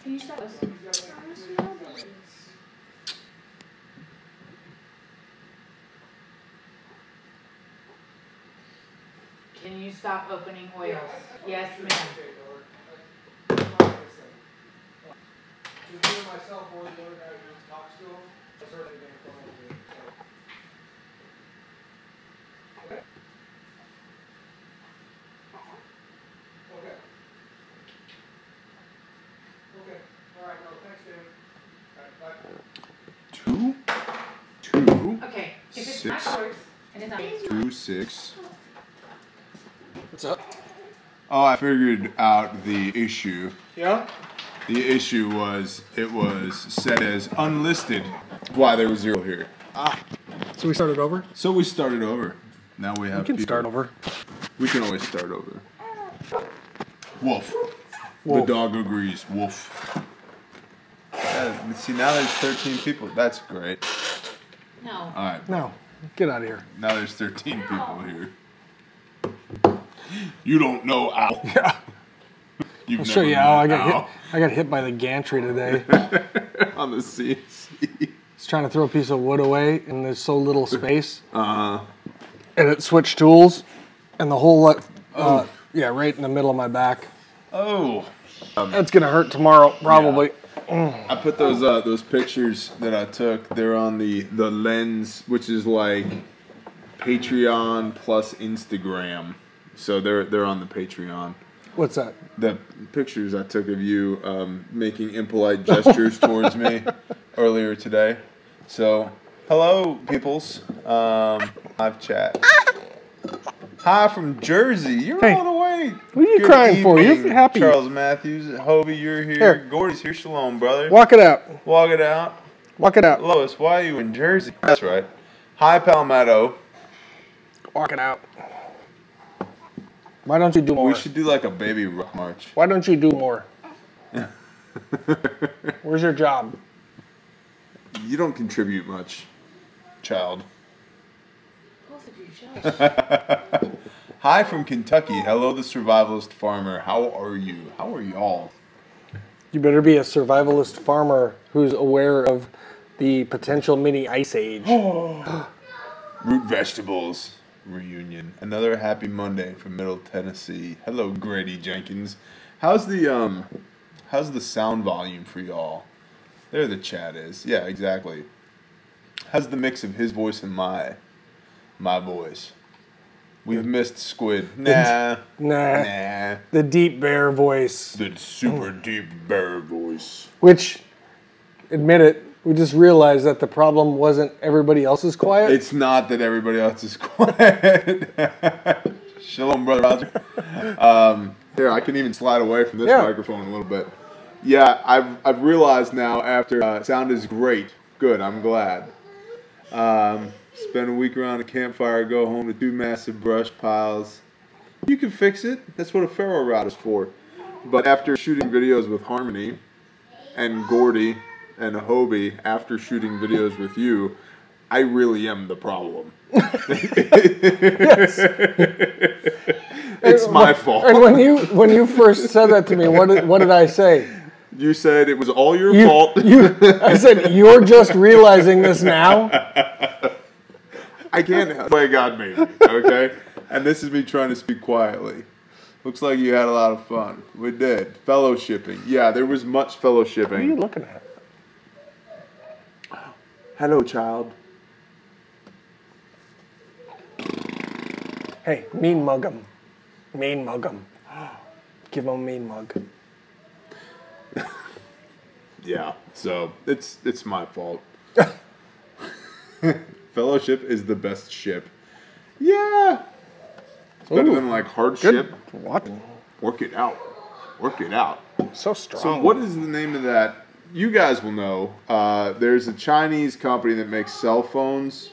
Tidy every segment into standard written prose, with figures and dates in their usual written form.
Can you stop us? Can you stop opening oils? Yes, ma'am. Myself or the other guy who talks to him, I heard anything from him. Okay. Okay. Okay. All right. No, thanks, David. All right, bye. 2, okay. If it's 6, not yours, and it's not 2, 6. What's up? Oh, I figured out the issue. Yeah? The issue was it was set as unlisted. Why there was 0 here. Ah. So we started over? So we started over. Now we have We can start over. We can always start over. Woof. Wolf. The dog agrees. Woof. See, now there's 13 people. That's great. No. All right. No. Get out of here. Now there's 13 people here. You don't know Al. Yeah. I'll show you how I got hit by the gantry today. On the CNC. It's trying to throw a piece of wood away, and there's so little space. And it switched tools, and the whole yeah, right in the middle of my back. Oh. That's gonna hurt tomorrow, probably. Yeah. I put those pictures that I took. They're on the Lens, which is like Patreon plus Instagram. So they're on the Patreon. What's that? The pictures I took of you making impolite gestures towards me earlier today. So, hello, peoples. Live chat. Hi from Jersey. You're all the way. What are you crying for? You're happy. Charles Matthews, Hobie, you're here. Gordy's here. Shalom, brother. Walk it out. Walk it out. Walk it out. Lois, why are you in Jersey? That's right. Hi, Palmetto. Walk it out. Why don't you do more? We should do like a baby rock march. Why don't you do more? Where's your job? You don't contribute much, child. Hi from Kentucky. Hello, the survivalist farmer. How are you? How are y'all? You better be a survivalist farmer who's aware of the potential mini ice age. Root vegetables. Reunion. Another happy Monday from Middle Tennessee. Hello, Grady Jenkins. How's the sound volume for y'all? There the chat is. Yeah, exactly. How's the mix of his voice and my voice? We've missed Squid. Nah. The deep bear voice. The super deep bear voice. Which, admit it, we just realized that the problem wasn't everybody else is quiet. It's not that everybody else is quiet. Shalom, brother Roger. Here, I can even slide away from this microphone a little bit. Yeah, I've realized now after sound is great. Good, I'm glad. Spend a week around a campfire, go home to 2 massive brush piles. You can fix it. That's what a ferro rod is for. But after shooting videos with Harmony and Gordy and Hobie, after shooting videos with you, I really am the problem. Yes. It's my fault. And when you first said that to me, what did I say? You said it was all your fault. I said, you're just realizing this now? I can't help it. God made me, okay? And this is me trying to speak quietly. Looks like you had a lot of fun. We did. Fellowshipping. Yeah, there was much fellowshipping. What are you looking at? Hello, child. Hey, mean mug 'em. Mean mug 'em. Give 'em a mean mug. Yeah, so it's my fault. Fellowship is the best ship. Yeah. It's better than like hardship. What? Work it out. Work it out. So strong. So what is the name of that? You guys will know. There's a Chinese company that makes cell phones.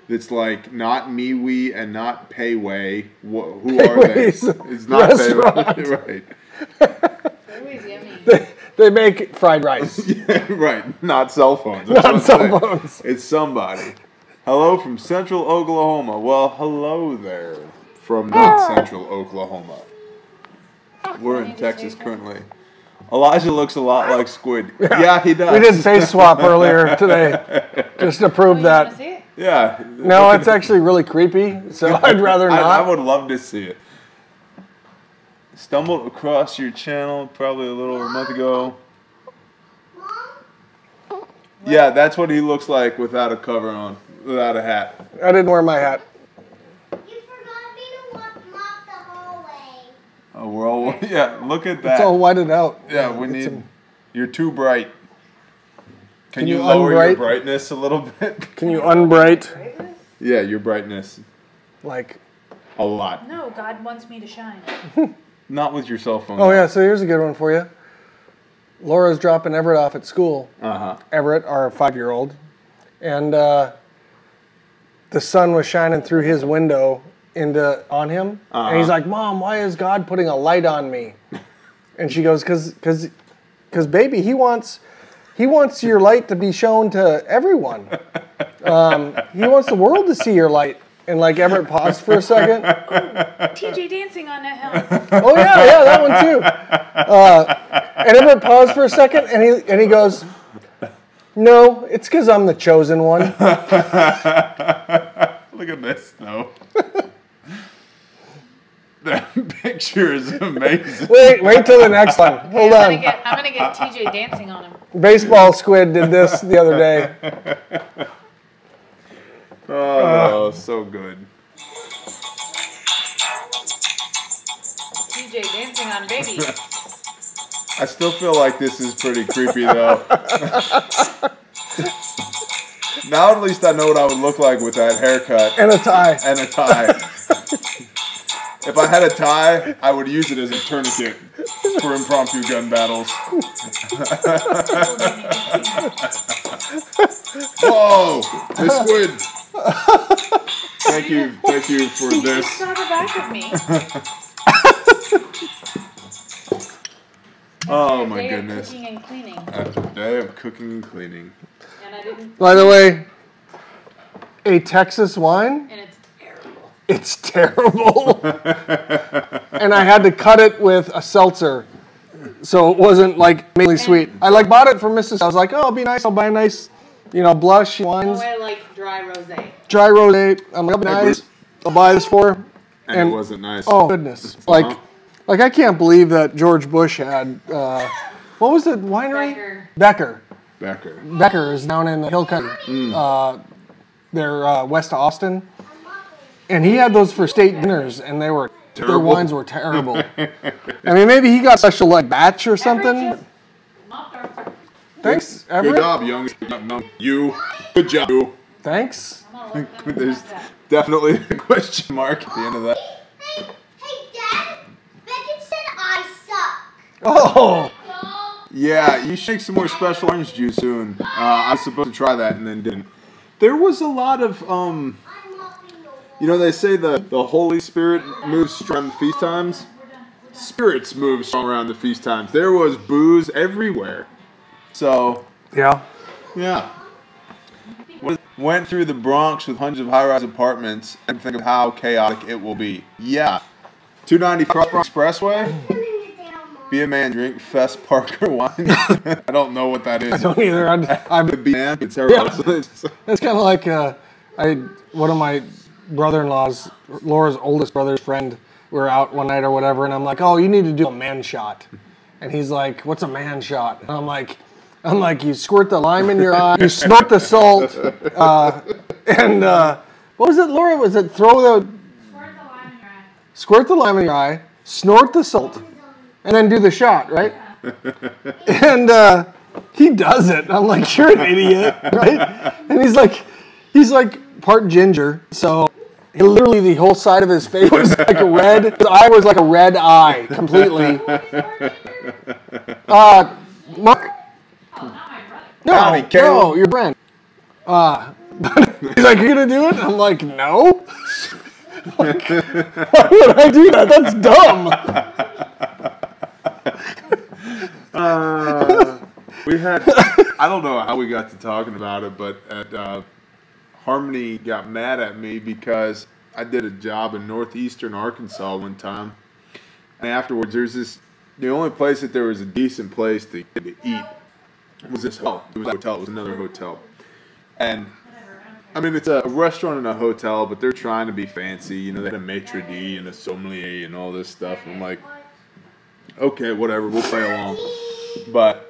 That's like not MeWe and not Payway. Who are they? It's not Payway. Right. They make fried rice. Yeah, right. Not cell phones. Not cell phones. It's somebody. Hello from Central Oklahoma. Well, hello there from not Central Oklahoma. We're in Texas currently. Elijah looks a lot like Squid. Yeah, he does. We did face swap earlier today, just to prove You that. wanna see it? Yeah. No, it's actually really creepy, so I'd rather not. I would love to see it. Stumbled across your channel probably a little over a month ago. Yeah, that's what he looks like without a cover on, without a hat. I didn't wear my hat. You forgot me to mop the hallway. Oh, we're all, yeah, look at that. It's all whited out. Yeah, we need, you're too bright. Can you you lower your unbright? brightness a little bit? Can you unbright? Yeah, your brightness. Like, A lot. No, God wants me to shine. Not with your cell phone. oh yeah, so here's a good one for you. Laura's dropping Everett off at school. Uh-huh. Everett, our 5-year-old. And the sun was shining through his window on him. And he's like, Mom, why is God putting a light on me? And she goes, because baby, he wants your light to be shown to everyone. He wants the world to see your light. And like Everett paused for a second. TJ dancing on that hill. Oh yeah, that one too. And Everett paused for a second, and he goes, "No, it's because I'm the chosen one." Look at this, though. That picture is amazing. Wait till the next one. Hold on. I'm gonna get TJ dancing on him. Baseball Squid did this the other day. Oh, so good. TJ dancing on baby. I still feel like this is pretty creepy, though. Now at least I know what I would look like with that haircut. And a tie. And a tie. If I had a tie, I would use it as a tourniquet for impromptu gun battles. Whoa! Miss Squid! Thank you for You this. saw the back of me. Oh After a my day of goodness. Cooking and cleaning. After a day of cooking and cleaning. And I didn't. By the way, a Texas wine. And it's terrible. It's terrible. And I had to cut it with a seltzer. So it wasn't like mainly sweet. I like bought it for Mrs. I was like, oh, it'll be nice. I'll buy a nice, blush wines. Oh, I like dry rosé. Dry rosé. I'm like, it'll be nice. I'll buy this for her. And it wasn't nice. Oh goodness! Like I can't believe that George Bush had. What was the winery? Becker. Becker is down in the hill country. They're west of Austin, and he had those for state dinners, and their wines were terrible. I mean, maybe he got special like batch or something. Thanks, Everett. Good job, young. You. Good job. You. Thanks. There's definitely a question mark at the end of that. Hey, Dad. Beckett said I suck. Oh. Yeah, you should make some more special orange juice soon. I was supposed to try that and then didn't. There was a lot of, they say the Holy Spirit moves strong around the feast times. Spirits move strong around the feast times. There was booze everywhere. So, Yeah. yeah. Went through the Bronx with hundreds of high-rise apartments and think of how chaotic it will be. Yeah. 290 Cross Bronx Expressway. Be a man, drink Fest Parker wine. I don't know what that is. I don't either. I'm Be a man. It's terrible. Yeah. It's kind of like one of my brother-in-law's, Laura's oldest brother's friend. We were out one night or whatever, and I'm like, "Oh, you need to do a man shot." And he's like, "What's a man shot?" And I'm like, "You squirt the lime in your eye, you snort the salt, and what was it, Laura? Was it squirt the lime in your eye, snort the salt, and then do the shot, right?" And he does it. I'm like, "You're an idiot, right?" And he's like part ginger, so literally the whole side of his face was like a red. His eye was like a red eye completely. Mark. No, your friend. He's like, "You're gonna do it?" I'm like, "No." Like, why would I do that? That's dumb. I don't know how we got to talking about it, but Harmony got mad at me because I did a job in northeastern Arkansas one time. And afterwards, there's this the only place that there was a decent place to eat was this hotel. It was a hotel. It was another hotel. And, I mean, it's a restaurant and a hotel, but they're trying to be fancy. You know, they had a maitre d' and a sommelier and all this stuff. And I'm like, okay, whatever, we'll play along. But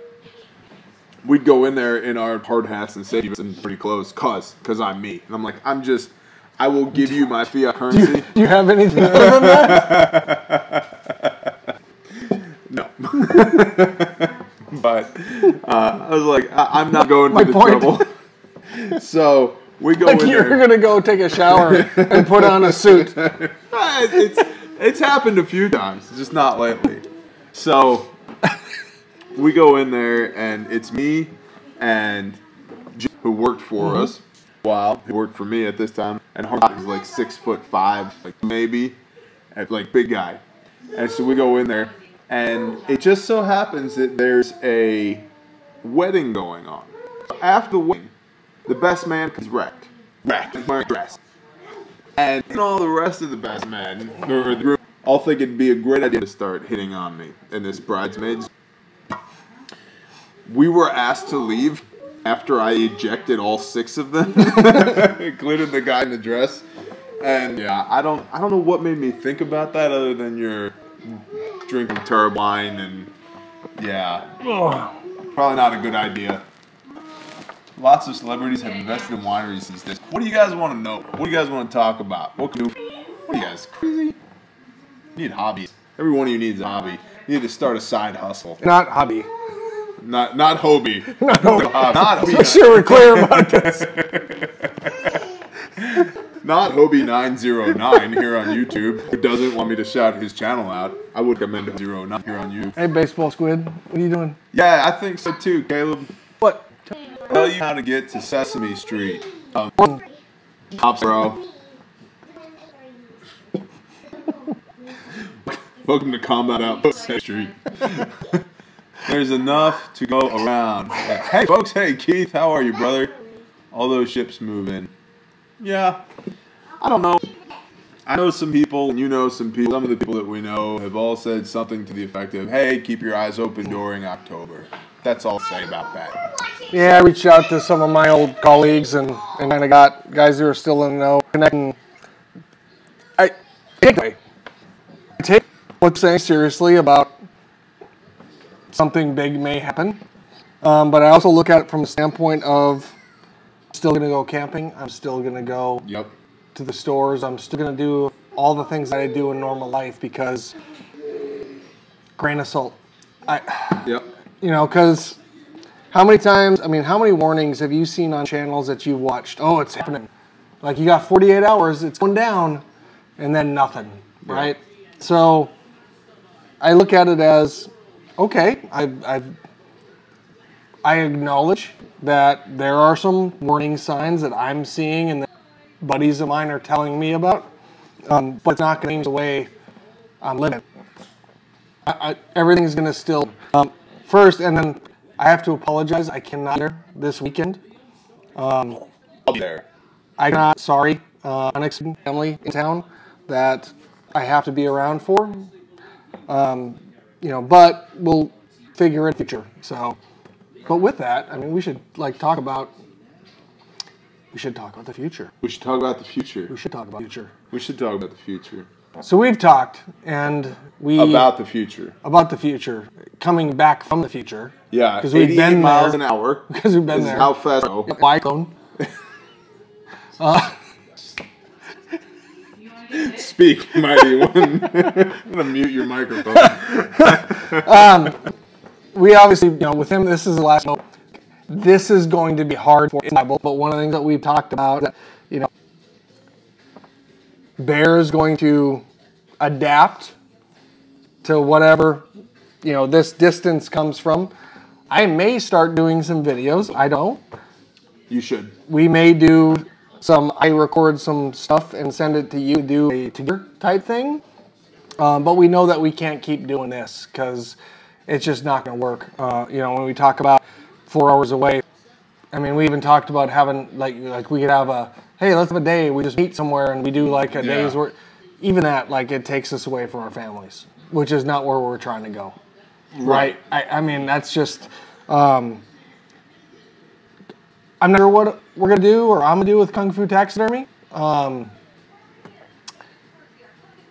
we'd go in there in our hard hats and say and pretty close, cause I'm me. And I'm like, I will give you my fiat currency. Do you have anything other than that? No. But I was like, I'm not going to the trouble. So we go in You're there. going to go take a shower and put on a suit. It's happened a few times, just not lately. So we go in there, and it's me and Jim, who worked for us a while, who worked for me at this time, and Harvey was like 6'5", like maybe, like big guy. And so we go in there, and it just so happens that there's a wedding going on. After the wedding, the best man is wrecked, wearing a dress, and all the rest of the best men or the group all think it'd be a great idea to start hitting on me and this bridesmaids. We were asked to leave after I ejected all 6 of them, including the guy in the dress. And yeah, I don't know what made me think about that other than you're drinking terrible wine and yeah, probably not a good idea. Lots of celebrities have invested in wineries these days. What do you guys want to know? What do you guys want to talk about? What are you guys crazy? You need hobbies. Every one of you needs a hobby. You need to start a side hustle. Not hobby. Not Hobie. Not Hobie. Not Hobie. Make sure we're clear about this. Not Hobie909 here on YouTube, who doesn't want me to shout his channel out. I would recommend 09 here on YouTube. Hey, baseball squid, what are you doing? Yeah, I think so too, Caleb. What? Tell you how to get to Sesame Street. Pops, bro. Welcome to Combat Outpost Sesame Street. There's enough to go around. Hey, folks. Hey, Keith. How are you, brother? All those ships moving. Yeah. I don't know. I know some people, and you know some people. Some of the people that we know have all said something to the effect of, hey, keep your eyes open during October. That's all I'll say about that. Yeah, I reached out to some of my old colleagues and kind of got guys who are still in the know connecting. I take what I'm saying seriously about something big may happen, but I also look at it from the standpoint of I'm still going to go camping. I'm still going to go to the stores. I'm still going to do all the things that I do in normal life because grain of salt. You know, because how many times, I mean, how many warnings have you seen on channels that you've watched? Oh, it's happening. Like you got 48 hours, it's going down, and then nothing, right? So I look at it as, okay, I acknowledge that there are some warning signs that I'm seeing and that buddies of mine are telling me about, but it's not going to change the way I'm living. Everything's going to still, first, and then I have to apologize. I cannot be there this weekend. I'll be there. I'm not sorry. Unexpected family in town that I have to be around for. You know, but we'll figure it in the future. So, but with that, I mean, we should talk about the future. We should talk about the future. We should talk about the future. We should talk about the future. So we've talked, and about the future. About the future, coming back from the future. Yeah, because we've been miles an hour. Because we've been there. How fast? Cyclone. Speak, mighty one. I'm gonna mute your microphone. We obviously, you know, with him, this is the last note. This is going to be hard for Bible, but one of the things that we've talked about, that, you know, Bear is going to adapt to whatever, you know, this distance comes from. I may start doing some videos. I don't. You should. We may do I record some stuff and send it to you to do a together type thing. But we know that we can't keep doing this because it's just not going to work. You know, when we talk about 4 hours away, I mean, we even talked about having, like we could have hey, let's have a day. We just meet somewhere and we do like a day's work. Even that, like, it takes us away from our families, which is not where we're trying to go. Right. I mean, that's just. I'm not sure what we're gonna do or I'm gonna do with Kung Fu Taxidermy.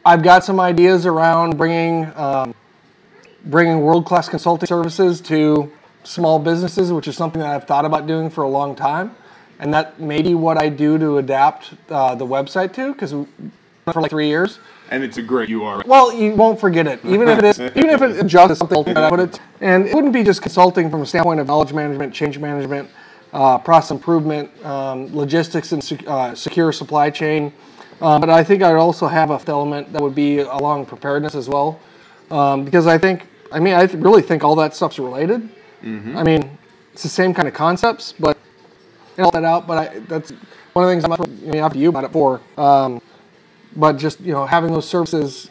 I've got some ideas around bringing world-class consulting services to small businesses, which is something that I've thought about doing for a long time, and that may be what I do to adapt the website to, because for like 3 years. And it's a great URL. Well, you won't forget it, even if it adjusts something that I put it. And it wouldn't be just consulting from a standpoint of knowledge management, change management, process improvement, logistics, and secure supply chain. But I think I'd also have a element that would be along preparedness as well, because I really think all that stuff's related. I mean, it's the same kind of concepts, but all that out. But that's one of the things I'm up to you about it for. But just, having those services,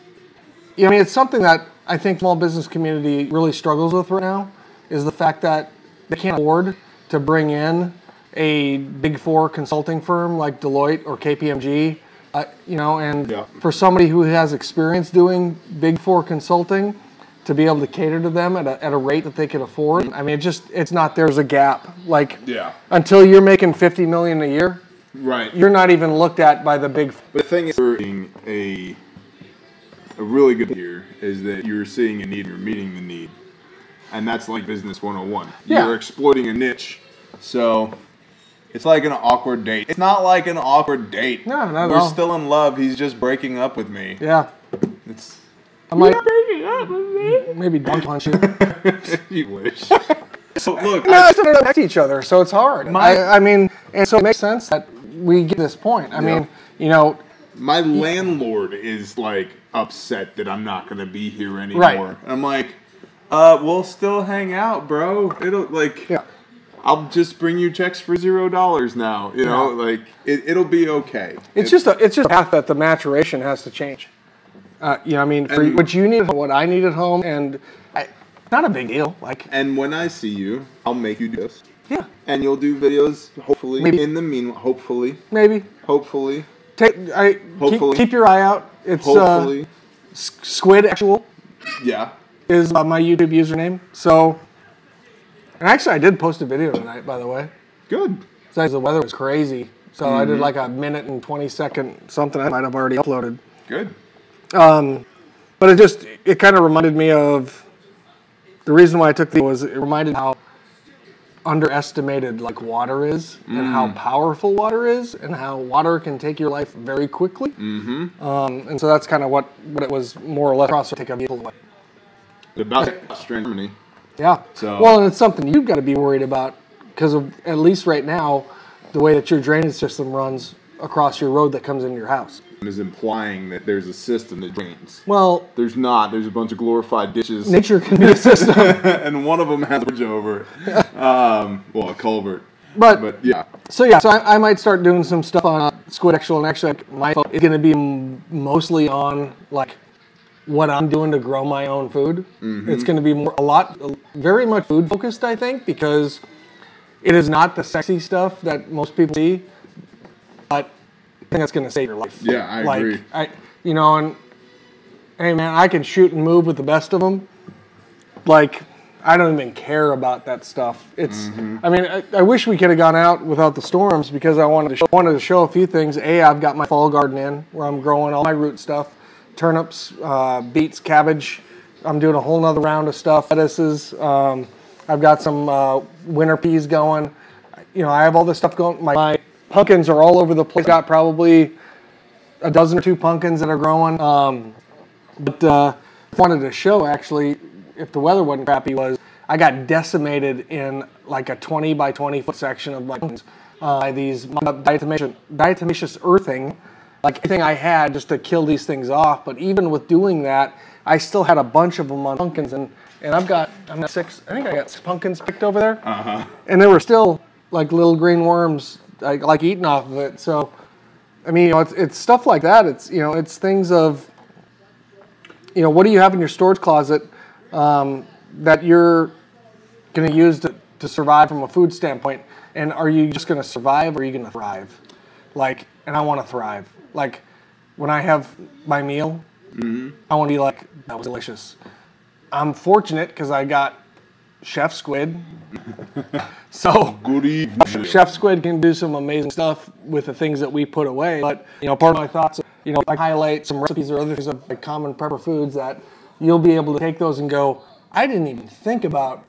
I mean, it's something that I think small business community really struggles with right now, is the fact that they can't afford to bring in a Big Four consulting firm like Deloitte or KPMG, for somebody who has experience doing Big Four consulting to be able to cater to them at a rate that they can afford. I mean, it's not, there's a gap. Until you're making $50 million a year, right, you're not even looked at by the big. But the thing is, a really good here is that you're seeing a need, and you're meeting the need, and that's like business 101. Yeah. You're exploiting a niche, so it's like an awkward date. It's not like an awkward date. No, not at We're all. still in love. He's just breaking up with me. Yeah. I'm like, breaking up with me. Maybe dunk punch you. You wish. So look, I still don't next to each other, so it's hard. I mean, and so it makes sense that we get to this point. I mean, my landlord is like upset that I'm not going to be here anymore. Right. And I'm like, we'll still hang out, bro. I'll just bring you checks for $0 now. It'll be okay. It's just a path that the maturation has to change. For what you need, what I need at home, and not a big deal. And when I see you, I'll make you do this. Yeah. And you'll do videos, hopefully. Maybe. In the meanwhile, hopefully. Maybe. Hopefully. Hopefully. Keep your eye out. It's hopefully. Squid Actual. Yeah. Is my YouTube username. So, and actually, I did post a video tonight, by the way. Good. So the weather was crazy. So I did like a minute and 20-second something I might have already uploaded. Good. But it kind of reminded me of the reason why I took was it reminded how underestimated water is and how powerful water is and how water can take your life very quickly. And so that's kind of what it was more or less across take a vehicle away. About Germany. Yeah. Well, and it's something you've got to be worried about because of, at least right now, the way that your drainage system runs across your road that comes into your house. Is implying that there's a system that drains. Well, there's not. There's a bunch of glorified ditches. Nature can be a system. And one of them has a bridge over it. A culvert. But yeah. So I might start doing some stuff on Squid Actual, and actually my focus is going to be mostly on what I'm doing to grow my own food. It's going to be very much food focused, I think, because it is not the sexy stuff that most people see, but I think that's going to save your life. Yeah, I agree. And hey man, I can shoot and move with the best of them. I don't even care about that stuff. It's, I mean, I wish we could have gone out without the storms because I wanted to show a few things. I've got my fall garden in where I'm growing all my root stuff, turnips, beets, cabbage. I'm doing a whole nother round of stuff, lettuces. I've got some winter peas going. I have all this stuff going. My pumpkins are all over the place. Got probably a dozen or two pumpkins that are growing. But wanted to show actually, if the weather wasn't crappy, was I got decimated in a 20 by 20 foot section of my pumpkins by these diatomaceous earthing, everything I had just to kill these things off. But even with doing that, I still had a bunch of them on pumpkins, and I'm at 6. I think I got 6 pumpkins picked over there, and there were still little green worms eating off of it. So, I mean, it's stuff like that. It's it's things of what do you have in your storage closet that you're going to use to survive from a food standpoint, and are you just going to survive or are you going to thrive? And I want to thrive. When I have my meal, I want to be that was delicious. I'm fortunate because I got Chef Squid. So Good evening. Chef Squid can do some amazing stuff with the things that we put away. But, you know, part of my thoughts, you know, I highlight some recipes or other things of like common prepper foods that you'll be able to take those and go, I didn't even think about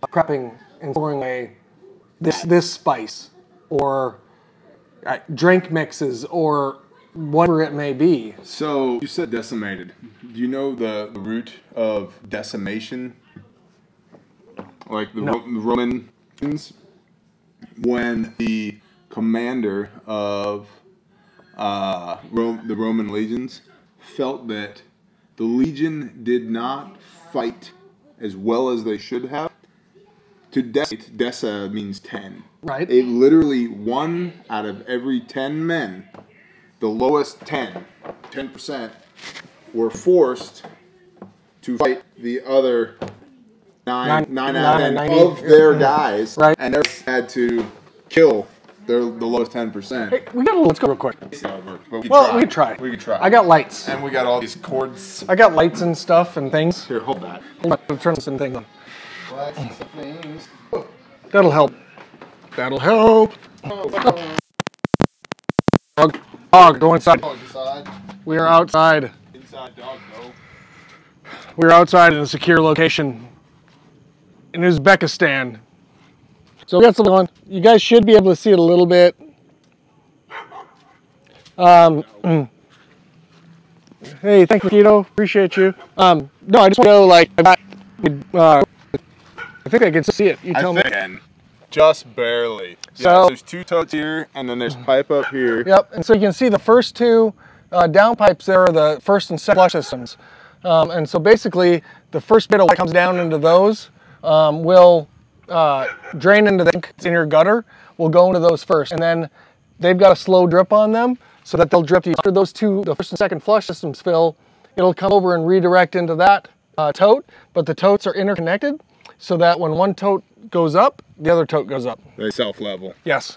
prepping and throwing away this spice or drink mixes or whatever it may be. So you said decimated. Do you know the root of decimation? Like the Romans, when the commander of the Roman legions felt that the legion did not fight as well as they should have. To decimate, desa means 10. Right. It literally 1 out of every 10 men, the lowest 10%, were forced to fight the other 9 out of 10 of their guys, right. And they had to kill the lowest 10%. Hey, let's go real quick. We could try. We could try. I got lights. And we got all these cords. I got lights and stuff and things. Here, hold that. Hold on, I'll turn some things on. Lights and things. That'll help. That'll help. Dog, go inside. We are outside. Inside dog, no. We're outside in a secure location in Uzbekistan. So we got something on. You guys should be able to see it a little bit. Hey, thank you, Keto. Appreciate you. No, I just want to go like, I think I can see it. You tell me. Just barely. So there's 2 totes here, and then there's pipe up here. Yep, and so you can see the first 2 downpipes there are the first and second flush systems. And so basically, the first bit of light comes down into those will drain into the sink in your gutter. Will go into those first, and then they've got a slow drip on them so that they'll drip after those 2, the first and second flush systems fill. It'll come over and redirect into that tote, but the totes are interconnected so that when one tote goes up, the other tote goes up. They self-level. Yes.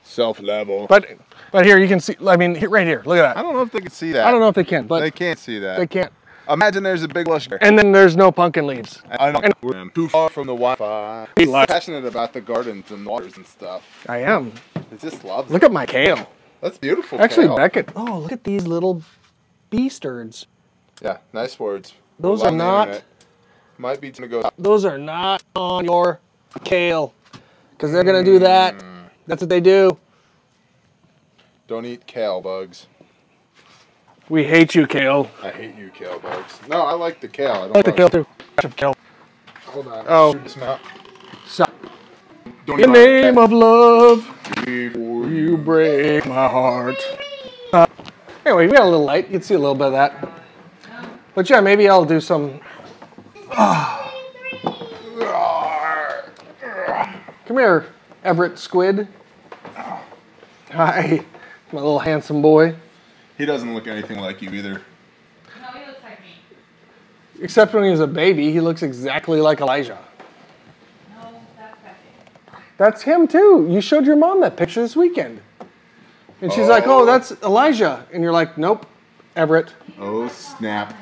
Self-level. But here you can see, I mean, right here, look at that. I don't know if they can see that. I don't know if they can, but they can't see that. They can't. Imagine there's a big lush. And then there's no pumpkin leaves. I know. I'm too far from the Wi-Fi. I'm passionate about the gardens and waters and stuff. I am. It's just lovely. Look at my kale. That's beautiful. Actually, kale. Beckett. Oh, look at these little bee sturds. Yeah, nice words. Those are not. Might be to go. Those are not on your kale, because they're gonna do that. That's what they do. Don't eat kale bugs. We hate you, kale. I hate you, kale bugs. No, I like the kale. I don't like the kale too. Kale. Hold on. Oh. Shoot this out. So, Don't in the name of love, you break my heart. Anyway, we got a little light. You can see a little bit of that. But yeah, maybe I'll do some. Come here, Everett Squid. Hi, my little handsome boy. He doesn't look anything like you either. No, he looks like me. Except when he was a baby, he looks exactly like Elijah. No, that's Pepe. That's him too. You showed your mom that picture this weekend. And she's like, oh, that's Elijah. And you're like, nope, Everett. Oh, snap.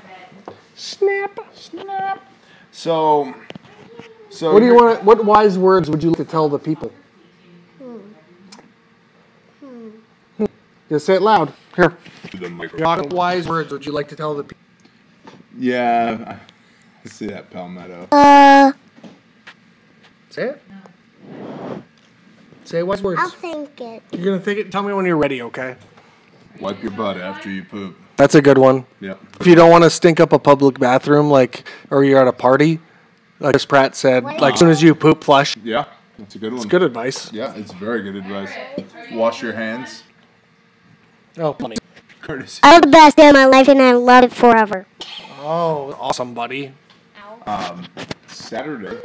Snap, snap. So what do you want? What wise words would you like to tell the people? Just say it loud. Here. What wise words would you like to tell the people? Yeah, I see that palmetto. Say it. Say wise words. I'll think it. You're gonna think it. Tell me when you're ready, okay? Wipe your butt after you poop. That's a good one. Yep. If you don't want to stink up a public bathroom, or you're at a party, like Chris Pratt said, as soon as you poop, flush. Yeah, that's a good one. It's good advice. Yeah, it's very good advice. Wash your hands. Oh, funny. Courtesy. I had the best day of my life and I love it forever. Oh, awesome, buddy. Saturday.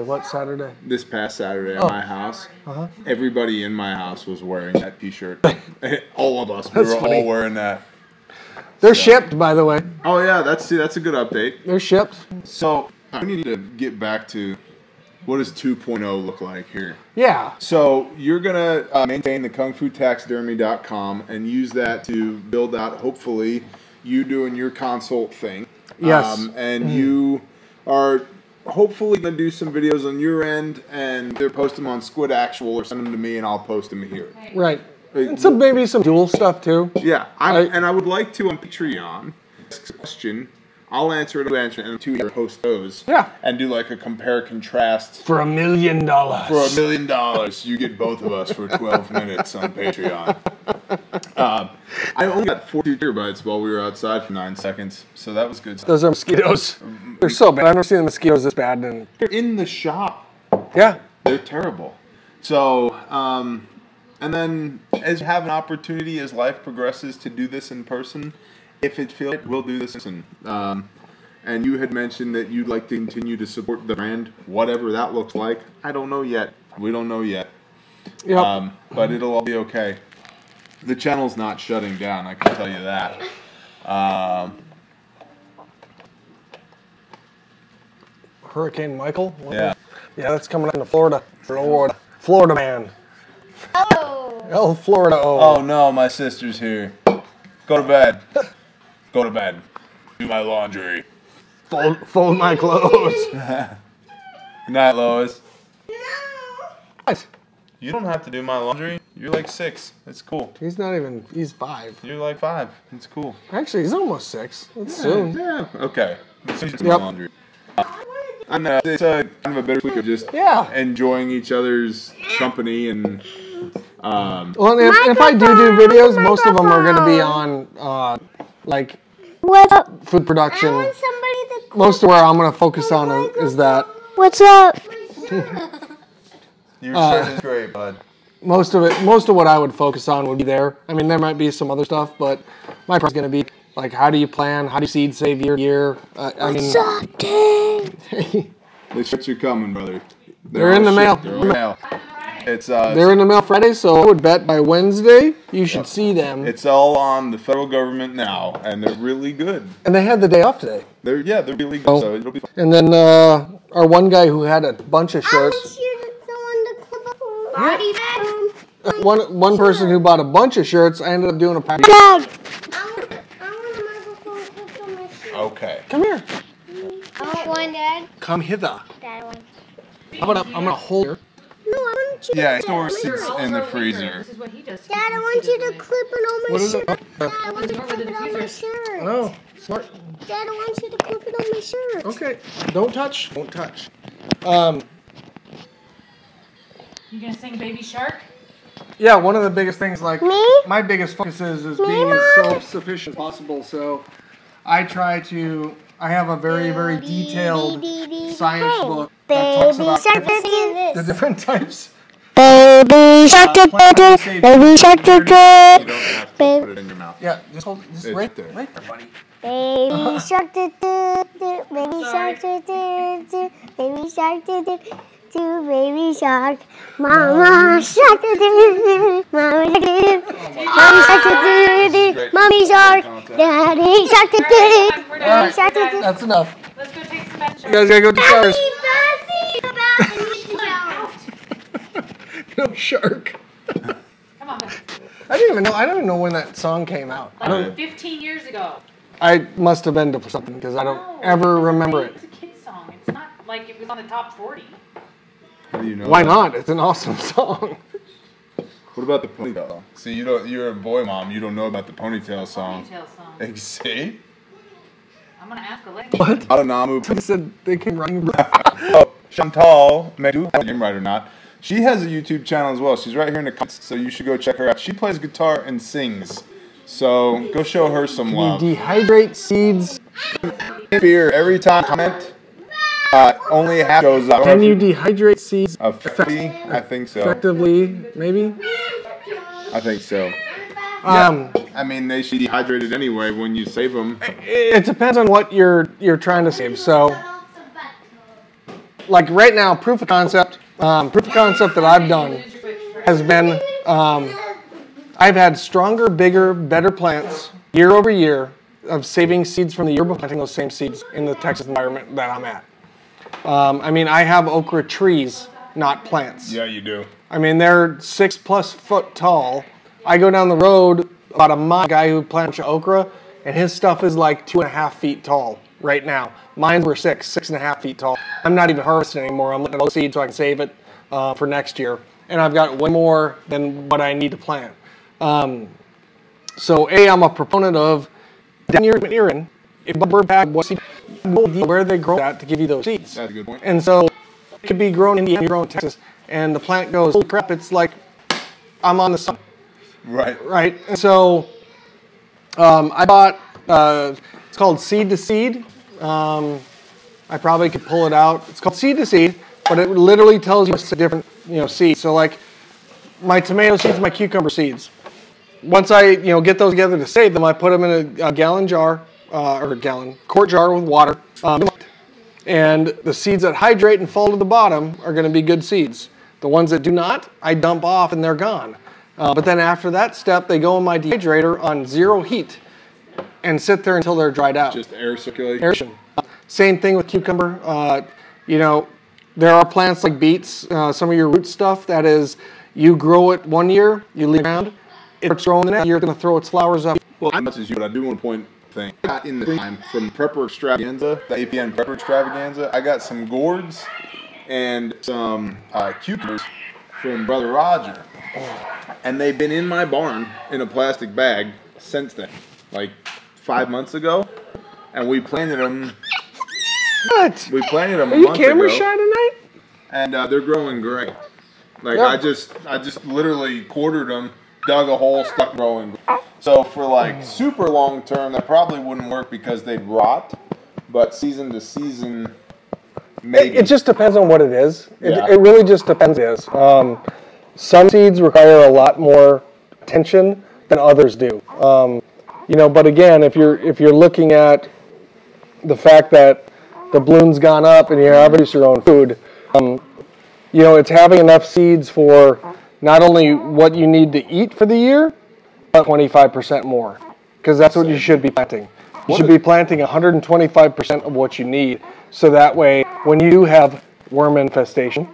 What Saturday? This past Saturday at my house, everybody in my house was wearing that T-shirt. All of us. We were all wearing that. They're shipped, by the way. Oh yeah, that's a good update. They're shipped. So I need to get back to what does 2.0 look like here. Yeah. So you're gonna maintain the kungfutaxidermy.com and use that to build out, hopefully, you doing your consult thing. Yes. And you are hopefully going to do some videos on your end, and either post them on Squid Actual or send them to me, and I'll post them here. Right. And some maybe some dual stuff too. Yeah, and I would like to on Patreon ask a question. I'll answer it, and two here host those. Yeah. And do like a compare contrast. For $1 million. For $1 million, you get both of us for 12 minutes on Patreon. I only got 42 gigabytes while we were outside for 9 seconds, so that was good. Those are mosquitoes. They're so bad. I've never seen the mosquitoes this bad. And They're in the shop. yeah. They're terrible. So, and then as you have an opportunity as life progresses to do this in person, if it feels like we'll do this in person. And you had mentioned that you'd like to continue to support the brand, whatever that looks like. I don't know yet. We don't know yet. Yep. But it'll all be okay. The channel's not shutting down, I can tell you that. Hurricane Michael? Yeah. Yeah, that's coming up into Florida. Florida man. Oh. Oh, Florida. Oh no, my sister's here. Go to bed. Go to bed. Do my laundry. Fold my clothes. Good night, Lois. No. What? You don't have to do my laundry. You're like 6. It's cool. He's not even, he's 5. You're like 5. It's cool. Actually, he's almost 6. That's soon. Yeah. Okay. It's my Yep. laundry. I know it's a kind of a bittersweet of just enjoying each other's company and. Well, if I do videos, most of them are going to be on like What's up? food production. I want somebody to. Most of where I'm going to focus on is that. What's up? Your shirt is great, bud. Most of what I would focus on would be there. I mean, there might be some other stuff, but my part is going to be like, how do you plan? How do you seed save year to year? I mean, The shirts are coming, brother. They're in the mail. They're in the mail. It's they're in the mail Friday, so I would bet by Wednesday you should see them. It's all on the federal government now, and they're really good. And they had the day off today. They're really good. So it'll be fun. And then our one guy who had a bunch of shirts. One person who bought a bunch of shirts, I ended up doing a package. Dad. Okay. Come here. I want one, Dad. Come hither. Dad, I want. I'm gonna hold her. No, I want you. Yeah, store seats in the freezer. This is what he does. Dad, I want you to clip it on my What is it? shirt. Dad, I want you to clip it on my shirt. Oh, smart. Dad, I want you to clip it on my shirt. Okay. Don't touch. Don't touch. You gonna sing Baby Shark? Yeah, one of the biggest things, like, Me? my biggest focus is being as self-sufficient as possible. So I try to, I have a very, very detailed science book that talks about the different types. Baby shark, baby shark, You don't have to put it in your mouth. Yeah, just hold, just It's right there. right there, buddy. baby shark, baby shark, baby shark, baby shark, mama shark, mama shark, mommy shark, daddy shark, daddy shark. That's enough. Let's go take some pictures. You guys gotta go to showers. No shark. Come on. I don't even know when that song came out. Like 15 years ago. I must have been to something because I don't No, ever it's remember it. It's a kid's song. It's not like it was on the top 40. How do you know Why that? not? It's an awesome song. What about the ponytail? See, you're a boy mom. You don't know about the ponytail song. Ponytail song. See? I'm gonna ask Alexa. What? Adanamu. They said they came running. Oh, Chantal, may do have a name right or not. She has a YouTube channel as well. She's right here in the comments, so you should go check her out. She plays guitar and sings. So go show her some You love. dehydrate seeds. Beer every time comment. Only half shows up. Can you dehydrate seeds Effectively? I think so. effectively? Maybe. I think so. I mean, they should be dehydrated anyway when you save them. It depends on what you're trying to save. So, like right now, proof of concept that I've done has been I've had stronger, bigger, better plants year over year of saving seeds from the year before, planting those same seeds in the Texas environment that I'm at. I mean, I have okra trees, not plants. Yeah, you do. I mean, they're 6+ foot tall. I go down the road about a mile, guy who plants okra, and his stuff is like 2.5 feet tall. right now. Mine were 6.5 feet tall. I'm not even harvesting anymore. I'm letting it all seed so I can save it for next year. And I've got way more than what I need to plant. So I'm a proponent of down your in. If a bird pack, where they grow at to give you those seeds. That's a good point. And so it could be grown in Indiana, grown in Texas, and the plant goes, holy crap, it's like I'm on the sun. Right. Right. And so I bought, it's called Seed to Seed. I probably could pull it out. It's called Seed to Seed, but it literally tells you different, seeds. So like my tomato seeds, my cucumber seeds. Once I, get those together to save them, I put them in a gallon jar, quart jar with water. And the seeds that hydrate and fall to the bottom are going to be good seeds. The ones that do not, I dump off and they're gone. But then after that step, they go in my dehydrator on 0 heat and sit there until they're dried out. Just air circulation. Same thing with cucumber. There are plants like beets, some of your root stuff that is, you grow it 1 year, you leave it around, it starts growing the next year, it's going to throw its flowers up. Well, as much as you, but I do want to point thing. I got in the time from Prepper Extravaganza, the APN Prepper Extravaganza, I got some gourds and some cucumbers from Brother Roger. And they've been in my barn in a plastic bag since then, like 5 months ago. And we planted them. What? We planted them Are a you month camera ago. shy tonight? And they're growing great. Like Yeah. I just literally quartered them, dug a hole, stuck growing. So for like super long term, that probably wouldn't work because they'd rot. But season to season, maybe. It just depends on what it is. Yeah. It really just depends. Some seeds require a lot more attention than others do. But again, if you're looking at the fact that the bloom's gone up and you're having to produce your own food, it's having enough seeds for not only what you need to eat for the year, but 25% more, because that's what you should be planting. You should be planting 125% of what you need, so that way when you do have worm infestation,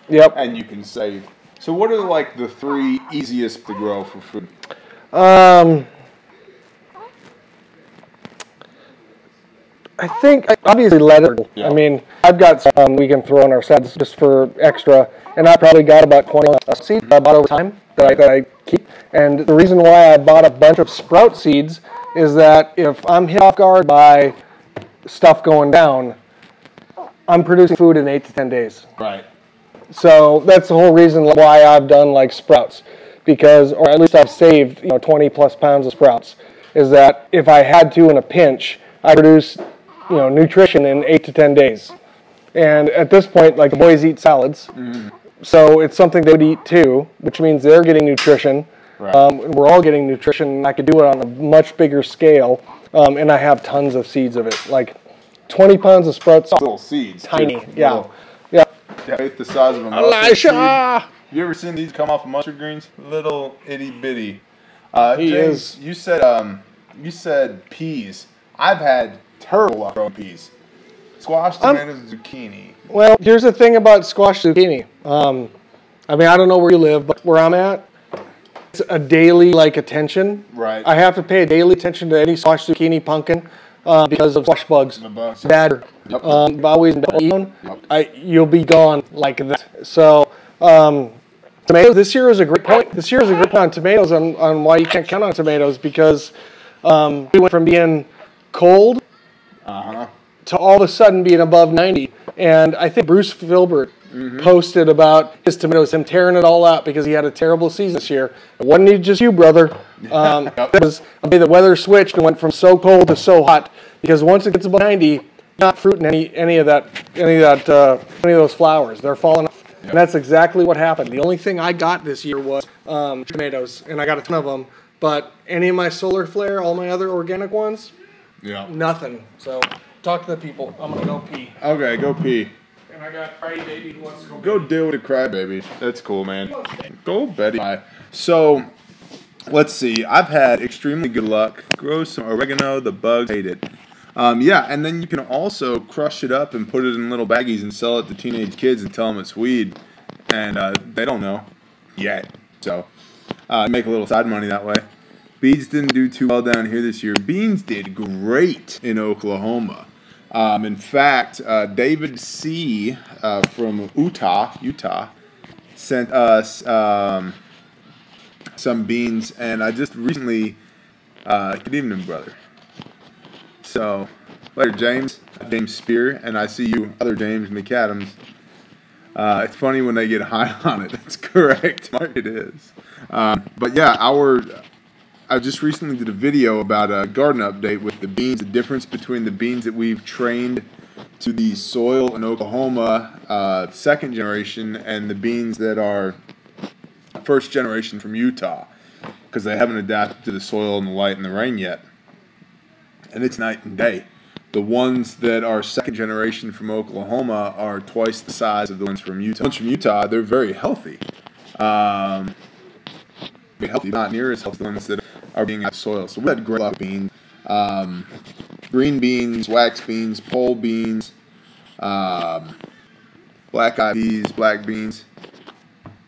yep, and you can save. So what are like the 3 easiest to grow for food? I think obviously lettuce. Yeah. I mean, I've got some we can throw on our sides just for extra, and I probably got about 20 seeds I bought over time that I keep. And the reason why I bought a bunch of sprout seeds is that if I'm hit off guard by stuff going down, I'm producing food in 8 to 10 days. Right. So that's the whole reason why I've done like sprouts, because, or at least I've saved 20 plus pounds of sprouts, is that if I had to in a pinch, I produce nutrition in 8 to 10 days. And at this point, like, the boys eat salads, so it's something they would eat too, which means they're getting nutrition. Right. We're all getting nutrition, and I could do it on a much bigger scale, and I have tons of seeds of it, like 20 pounds of sprouts. Little seeds. Tiny, too. yeah. Little, Yeah. the size of a mustard seed. Elisha! You ever seen these come off of mustard greens? Little itty bitty. He James, is. You said peas. I've had terrible luck growing peas. Squash, tomatoes, zucchini. Well, here's the thing about squash zucchini. I don't know where you live, but where I'm at, it's a daily attention. Right. I have to pay a daily attention to any squash, zucchini, pumpkin because of squash bugs. The bugs. Bad. Yep. I've always known. Yep. You'll be gone like that. So tomatoes. This year is a great point. This year is a great point on tomatoes on why you can't count on tomatoes, because we went from being cold to all of a sudden being above 90. And I think Bruce Filbert posted about his tomatoes, him tearing it all out because he had a terrible season this year. It wasn't just you, brother. It was the weather switched and went from so cold to so hot, because once it gets above 90, you're not fruiting any of those flowers. They're falling off. And that's exactly what happened. The only thing I got this year was tomatoes, and I got a ton of them. But any of my solar flare, all my other organic ones, nothing. So talk to the people. I'm going to go pee. Okay, go pee. And I got Crybaby Baby who wants to Go deal with a crybaby. That's cool, man. Go Betty. So, let's see. I've had extremely good luck. Grow some oregano. The bugs hate it. And then you can also crush it up and put it in little baggies and sell it to teenage kids and tell them it's weed. And they don't know yet. So, make a little side money that way. Beans didn't do too well down here this year. Beans did great in Oklahoma. In fact, David C. From Utah, sent us some beans, and I just recently, good evening, brother. So, later, James Spear, and I see you, other James McAdams. It's funny when they get high on it. That's correct. It is. But yeah, I just recently did a video about a garden update with the beans, the difference between the beans that we've trained to the soil in Oklahoma, second generation, and the beans that are first generation from Utah, because they haven't adapted to the soil and the light and the rain yet. And it's night and day. The ones that are second generation from Oklahoma are twice the size of the ones from Utah. The ones from Utah, they're very healthy. Not near as healthy as the ones that are being out of soil. So we had great luck beans, green beans, wax beans, pole beans, black eyed peas, black beans.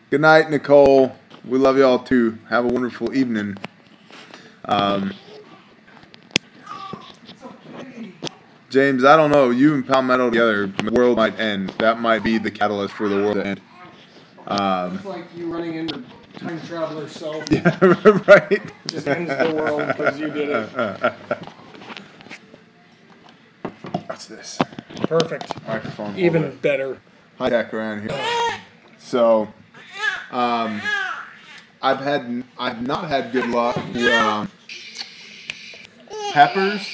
Good night, Nicole. We love y'all too. Have a wonderful evening. James, I don't know. You and Palmetto together, the world might end. That might be the catalyst for the world to end. It's like you running into time traveler self. Yeah, right. Just ends the world because you did it. What's this? Perfect. Microphone. Even better. High tech around here. So, I've not had good luck with peppers.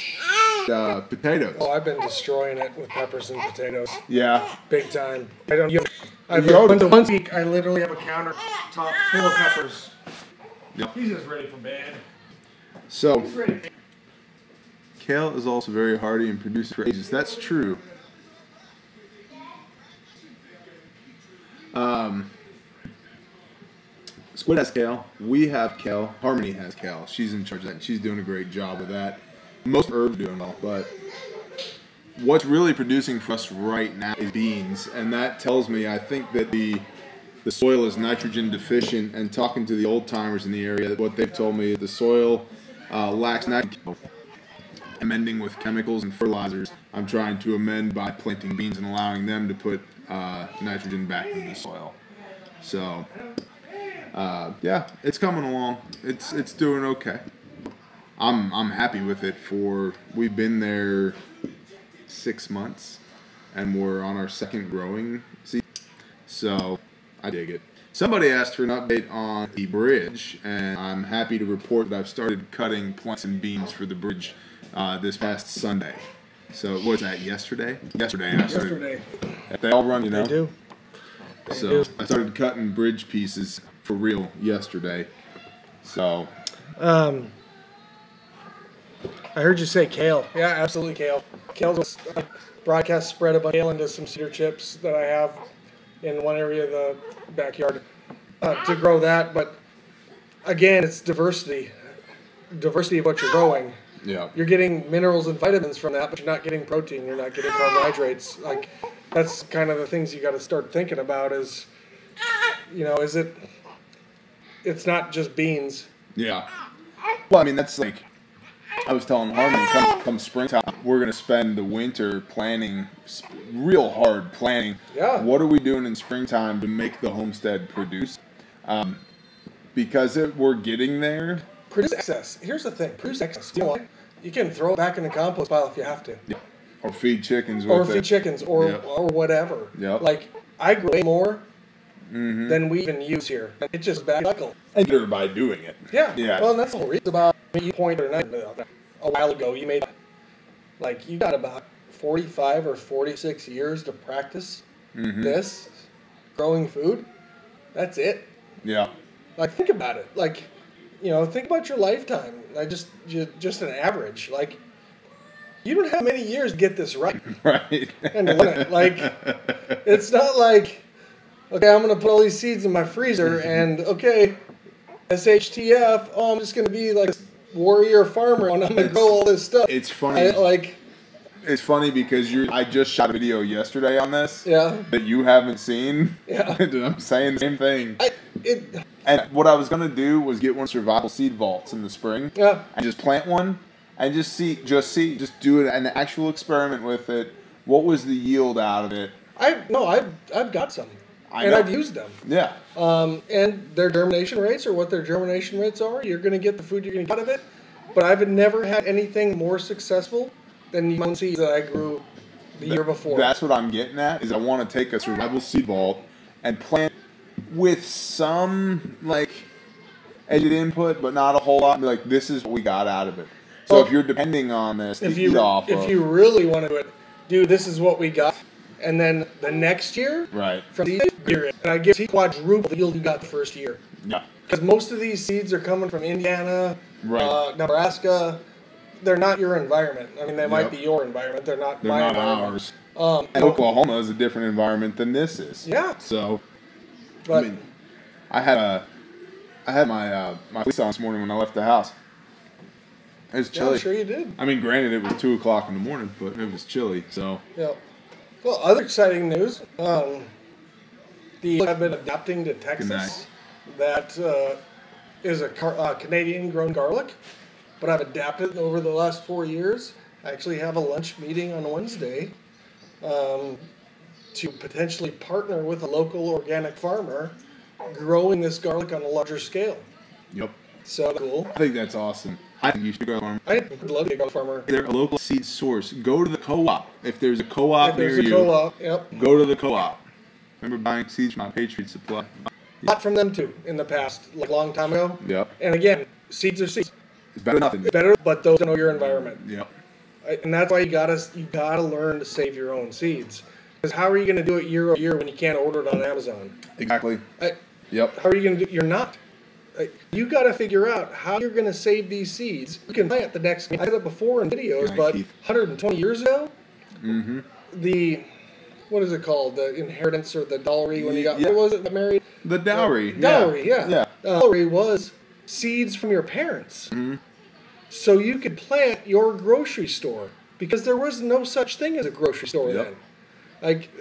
Potatoes. Oh, I've been destroying it with peppers and potatoes. Yeah. Big time. Once a week, I literally have a countertop full of peppers. Yep. He's just ready for bed. So, kale is also very hardy and produces for ages. That's true. Squid has kale. We have kale. Harmony has kale. She's in charge of that, and she's doing a great job with that. Most herbs are doing well, but what's really producing for us right now is beans, and that tells me I think that the soil is nitrogen deficient. And talking to the old timers in the area, what they've told me is the soil lacks nitrogen. Amending with chemicals and fertilizers. I'm trying to amend by planting beans and allowing them to put nitrogen back into the soil. So yeah, it's coming along. It's doing okay. I'm happy with it. We've been there 6 months, and we're on our second growing season, so I dig it. Somebody asked for an update on the bridge, and I'm happy to report that I've started cutting planks and beams for the bridge this past Sunday. So what was that, yesterday? Yesterday. They all run, you know? They do. So I started cutting bridge pieces for real yesterday. So I heard you say kale. Yeah, absolutely kale. Kale's a broadcast spread a bunch of kale into some cedar chips that I have in one area of the backyard to grow that. But again, it's diversity. Diversity of what you're growing. yeah. You're getting minerals and vitamins from that, but you're not getting protein. You're not getting carbohydrates. Like, that's kind of the things you got to start thinking about is, it's not just beans. Yeah. Well, I mean, that's like, I was telling Harmon, come springtime, we're going to spend the winter planning, real hard planning. Yeah. What are we doing in springtime to make the homestead produce? Because we're getting there. Produce excess. Here's the thing. Produce excess. You know what? You can throw it back in the compost pile if you have to. Yeah. Or feed chickens with Or it. feed chickens or whatever. Yep. Like, I grow way more than we even use here. It's just bad cycle. And better by doing it. Yeah. Yeah. Well, and that's the whole reason about, you pointed out a while ago, you made, like, you got about 45 or 46 years to practice this, growing food. That's it. Yeah. Like, think about it. Like, think about your lifetime. Like, just an average. Like, you don't have many years to get this right. Right. And to learn it. Like, it's not like, okay, I'm going to put all these seeds in my freezer and, okay, SHTF, oh, I'm just going to be like this warrior farmer and I'm going to grow all this stuff. It's funny. It's funny because I just shot a video yesterday on this that you haven't seen. Yeah. I'm saying the same thing. And what I was going to do was get one of survival seed vaults in the spring. Yeah. And just plant one and just do an actual experiment with it. What was the yield out of it? I've got some. And I've used them. Yeah. And their germination rates are what their germination rates are. You're going to get the food you're going to get out of it. But I've never had anything more successful than the seeds that I grew the year before. That's what I'm getting at, is I want to take a survival seed vault and plant with some, like, edged input, but not a whole lot. Like, this is what we got out of it. So if you're depending on this to eat off of... If you really want to do it, this is what we got. And then the next year, from these year, and I guarantee quadruple the yield you got the first year. Yeah. Because most of these seeds are coming from Indiana, Nebraska. They're not your environment. I mean, they might be your environment. They're not my environment. Ours. And Oklahoma is a different environment than this is. Yeah. So, but, I mean, I had my fleece on this morning when I left the house. It was chilly. Yeah, I'm sure you did. I mean, granted, it was 2 o'clock in the morning, but it was chilly. So. Yeah. Well, other exciting news. I've been adapting to Texas. That is a Canadian-grown garlic, but I've adapted over the last 4 years. I actually have a lunch meeting on Wednesday to potentially partner with a local organic farmer growing this garlic on a larger scale. Yep. So cool. I think that's awesome. I think you should go to a farmer. I would love to go to a farmer. They're a local seed source. Go to the co-op. If there's a co-op near you, If there's a co-op, yep. Go to the co-op. Remember buying seeds from my Patriot Supply? Bought from them too in the past, like a long time ago. Yep. And again, seeds are seeds. It's better than nothing. It's better, but those know your environment. Yep. And that's why you gotta learn to save your own seeds. Because how are you gonna do it year over year when you can't order it on Amazon? Exactly. Yep. How are you gonna do? You're not. You got to figure out how you're going to save these seeds. You can plant the next. I said it before in videos, but 120 years ago, what is it called? The inheritance or the dowry when you got what was it? Married. The dowry. Dowry. Yeah. Dowry was seeds from your parents. So you could plant your grocery store because there was no such thing as a grocery store then.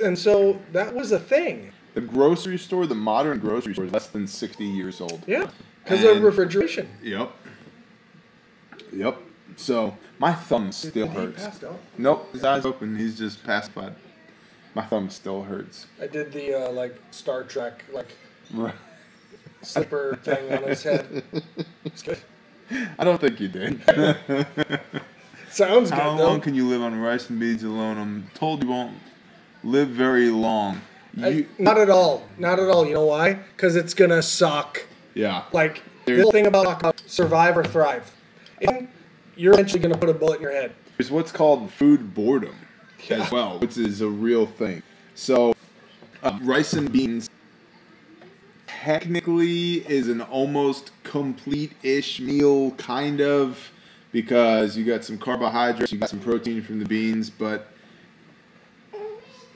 And so that was a thing. The grocery store, the modern grocery store, is less than 60 years old. Yeah, because of refrigeration. Yep. So my thumb still hurts. He passed out? Nope, his eyes open. He's just pacified. My thumb still hurts. I did the like Star Trek slipper thing on his head. It's good. I don't think you did. Sounds good. How long can you live on rice and beans alone? I'm told you won't live very long. Not at all. Not at all. You know why? Because it's going to suck. Yeah. Like, the whole thing about survive or thrive. You're eventually going to put a bullet in your head. There's what's called food boredom as well, which is a real thing. So, rice and beans technically is an almost complete-ish meal, kind of, because you got some carbohydrates, you got some protein from the beans, but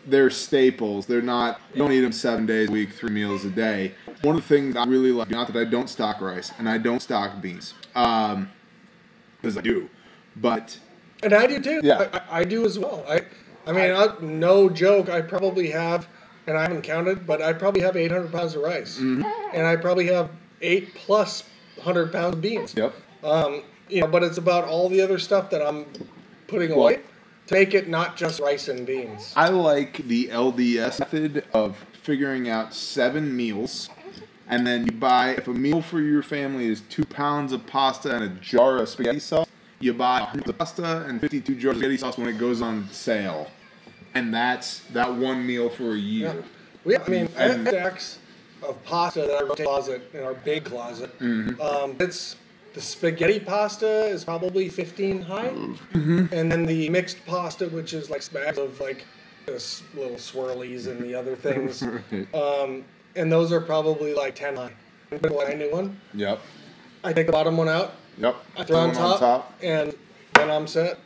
they're staples. They're not, you don't eat them 7 days a week, 3 meals a day. One of the things I really like, not that I don't stock rice and I don't stock beans, because I do, but. And I do too. Yeah. I do as well. I mean, no joke, I probably have, and I haven't counted, but I probably have 800 pounds of rice. And I probably have 8+ 100 pounds of beans. Yep. But it's about all the other stuff that I'm putting away. To make it not just rice and beans. I like the LDS method of figuring out 7 meals, and then you buy, if a meal for your family is 2 pounds of pasta and a jar of spaghetti sauce, you buy 100 of pasta and 52 jars of spaghetti sauce when it goes on sale. And that's that one meal for a year. Yeah. I have stacks of pasta that I rotate in our closet, in our big closet. The spaghetti pasta is probably 15 high, and then the mixed pasta, which is like bags of like this little swirlies and the other things, and those are probably like 10 high. I knew one. Yep. I take the bottom one out. Yep. I throw it on top, and then I'm set.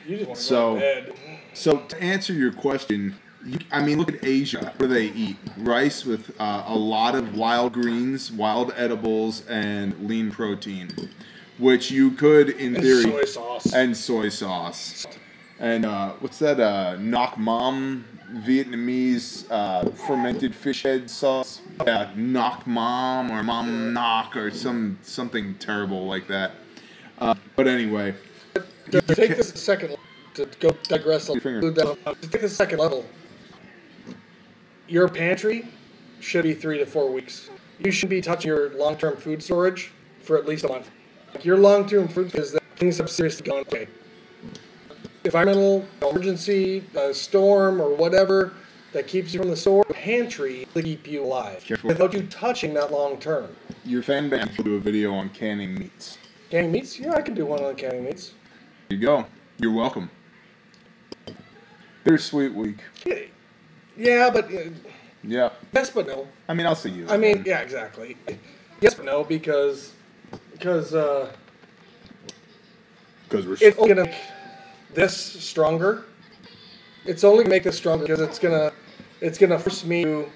You just want to go to bed. So to answer your question, look at Asia. What do they eat? Rice with a lot of wild greens, wild edibles, and lean protein, which you could, in theory, soy sauce. And soy sauce. And what's that? Nok Mam Vietnamese fermented fish head sauce. Yeah, knock mom or mom knock or something terrible like that. But anyway. To take this second, to go digress a little, to take this second level, your pantry should be 3 to 4 weeks. You should be touching your long-term food storage for at least a month. Like your long-term food is that things have seriously gone away. Environmental emergency, a storm, or whatever that keeps you from the store, pantry will keep you alive without you touching that long-term. Your fan band will do a video on canning meats. Canning meats? Yeah, I can do one on canning meats. There you go. You're welcome. Bittersweet week. Yeah, but... Yeah. Yes, but no. I mean, I'll see you. I mean, yeah, exactly. Yes, but no, because we're. It's only gonna make this stronger. It's only gonna make this stronger because it's gonna force me to do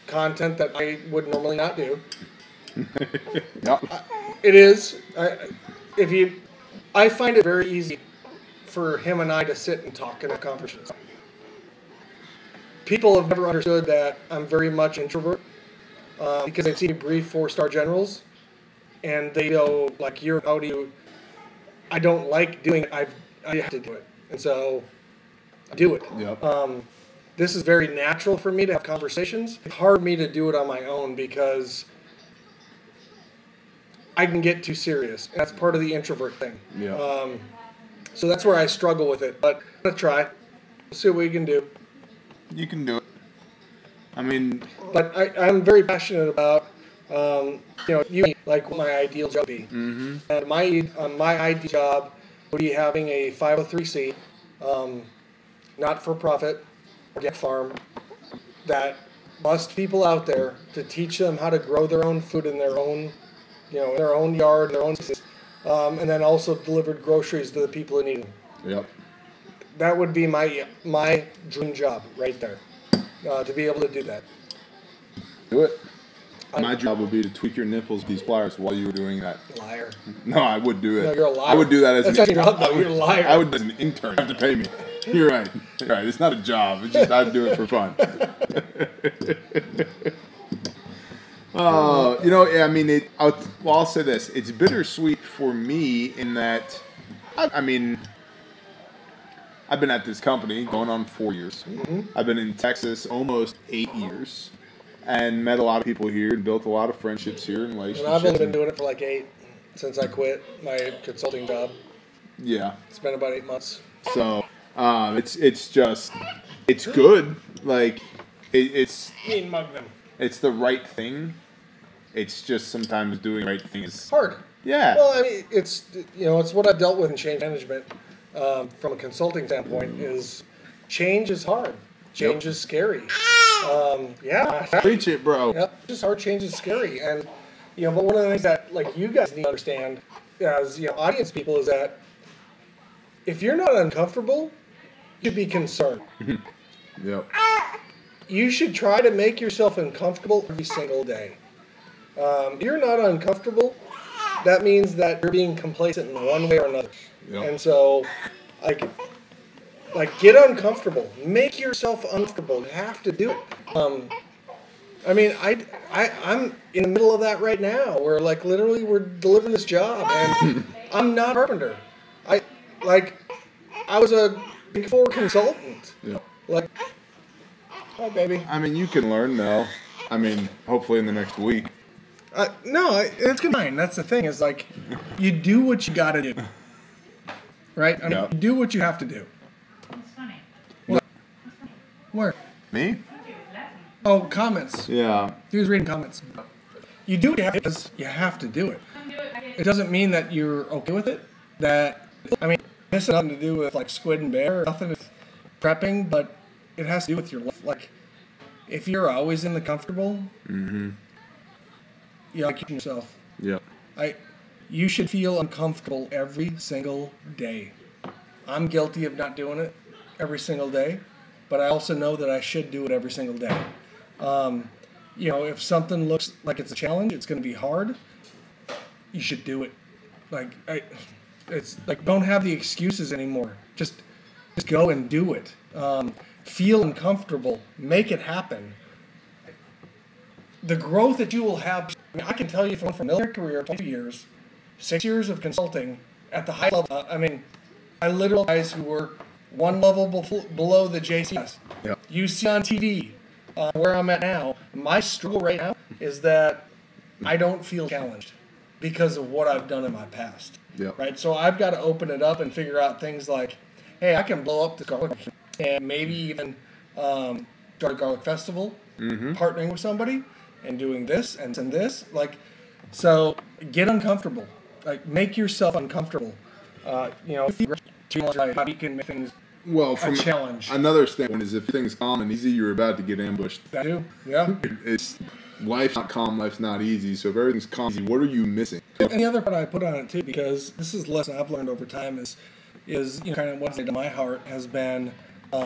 content that I would normally not do. Yep. It is. I find it very easy for him and I to sit and talk in a conversation. People have never understood that I'm very much introvert because they've seen me brief 4-star generals, and they go like, how do you? I don't like doing it. I have to do it, and so I do it. Yep. This is very natural for me to have conversations. It's hard for me to do it on my own because I can get too serious. That's part of the introvert thing. Yeah. So that's where I struggle with it. But I'm gonna try. We'll see what we can do. You can do it. I mean, but I'm very passionate about, like what my ideal job would be. Mm-hmm. And my ideal job would be having a 503c, not-for-profit, organic farm that busts people out there to teach them how to grow their own food in their own, in their own yard, their own spaces, and then also delivered groceries to the people who need them. Yep. That would be my dream job right there, to be able to do that. Do it. My job would be to tweak your nipples with these pliers while you were doing that. Liar. No, I would do it. No, you're a liar. I would do that as That's not your job, though. You're a liar. I would as an intern. You have to pay me. You're right. You're right. It's not a job. It's just I'd do it for fun. I mean, I'll say this. It's bittersweet for me in that, I mean, I've been at this company going on 4 years. Mm-hmm. I've been in Texas almost 8 years and met a lot of people here and built a lot of friendships here and relationships. And I've only been doing it for like 8 since I quit my consulting job. Yeah. It's been about 8 months. So, it's good. Like, it's the right thing. It's just sometimes doing the right thing is hard. Yeah. Well, I mean, it's what I've dealt with in change management from a consulting standpoint is change is hard. Change is scary. Yeah. Preach it, bro. Yep. Just hard. Change is scary, and but one of the things that like you guys need to understand as audience people is that if you're not uncomfortable, you should be concerned. Yep. You should try to make yourself uncomfortable every single day. If you're not uncomfortable, that means that you're being complacent in one way or another. Yep. And so, like get uncomfortable. Make yourself uncomfortable. You have to do it. I mean, I'm in the middle of that right now. Where like literally we're delivering this job, and I'm not a carpenter. I was a Big Four consultant. Yeah. Like, hi, baby. I mean, you can learn though. I mean, hopefully in the next week. No, it's good. That's the thing. Is like, you do what you got to do, right? I mean, you do what you have to do. It's funny. What? Where? Me? Oh, comments. Yeah. He was reading comments. You do what you have to do because you have to do it. It doesn't mean that you're okay with it. This has nothing to do with like Squid and Bear, or nothing with prepping, but it has to do with your life. Like, if you're always in the comfortable, you like yourself. Yeah. You should feel uncomfortable every single day. I'm guilty of not doing it every single day, but I also know that I should do it every single day. If something looks like it's a challenge, it's going to be hard. You should do it. It's like don't have the excuses anymore. Just go and do it. feel uncomfortable, make it happen. The growth that you will have, I can tell you from a military career, 22 years, 6 years of consulting at the high level. I literally guys who were one level below the JCS. Yep. You see on TV where I'm at now. My struggle right now is that I don't feel challenged because of what I've done in my past. Yep. Right? So I've got to open it up and figure out things like, hey, I can blow up the garlic and maybe even start a garlic festival, partnering with somebody and doing this and this. Like, so get uncomfortable. Like, make yourself uncomfortable. If you can make things from a challenge. Another standpoint is if things calm and easy, you're about to get ambushed. That too, yeah. Life's not calm, life's not easy. So if everything's calm, easy, what are you missing? And the other part I put on it too, because this is the lesson I've learned over time is kind of what's to my heart has been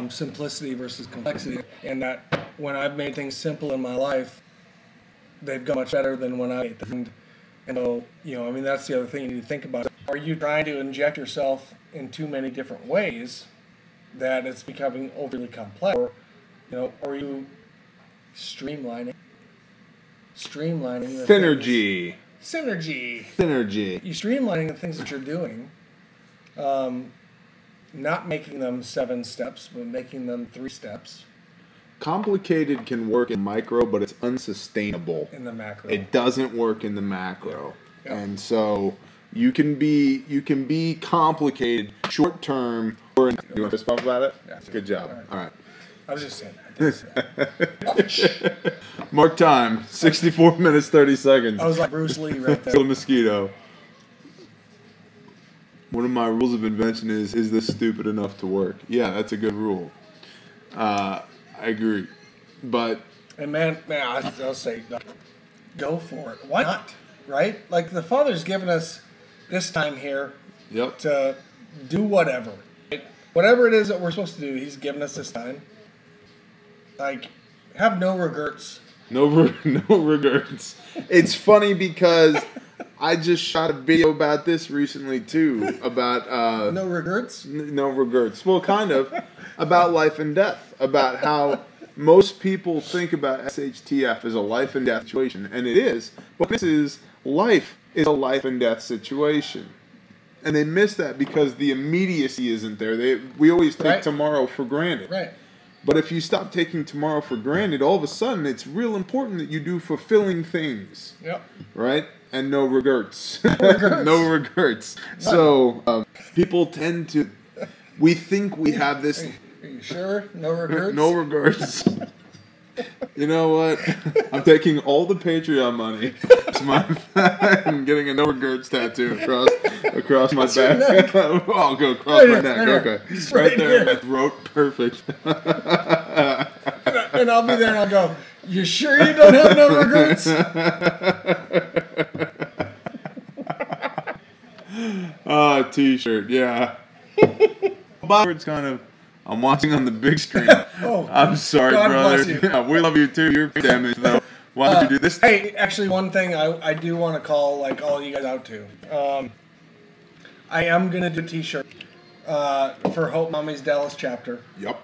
simplicity versus complexity, and that when I've made things simple in my life, they've gone much better than when I made them. And so, that's the other thing you need to think about. Are you trying to inject yourself in too many different ways that it's becoming overly complex? Or, are you streamlining Synergy. You streamlining the things that you're doing, not making them 7 steps, but making them 3 steps. Complicated can work in micro, but it's unsustainable In the macro. It doesn't work in the macro. Yeah. And so you can be complicated short term. You want to fist bump about it? Yeah. Good job. All right. I was just saying. Mark time, 64 minutes, 30 seconds. I was like Bruce Lee right there. Kill a mosquito. One of my rules of invention is this stupid enough to work? Yeah, that's a good rule. I agree. But... And man, I'll say, go for it. Why not? Right? Like, the Father's given us this time here to do whatever. Right? Whatever it is that we're supposed to do, He's given us this time. Like, have no regrets. No regrets. It's funny because I just shot a video about this recently too. About no regrets. No regrets. Well, kind of about life and death. About how most people think about SHTF as a life and death situation, and it is. But this is life is a life and death situation, and they miss that because the immediacy isn't there. We always take tomorrow for granted. Right. But if you stop taking tomorrow for granted, all of a sudden it's real important that you do fulfilling things. Yep. Right? And no regrets. No regrets. So people tend to... We think we have this... Are you sure? No regrets? No regrets. You know what? I'm taking all the Patreon money. I'm getting a no regrets tattoo across my back. I'll go across my neck. Okay. Right there. My throat. Perfect. And I'll be there and I'll go, you sure you don't have no regrets? T-shirt. Yeah. It's kind of... I'm watching on the big screen. I'm sorry, God brother. bless you. Yeah, we love you too. You're damaged though. Why don't you do this? Hey, actually, one thing I do want to call all you guys out to. I am gonna do a T-shirt for Hope Mommy's Dallas chapter. Yep.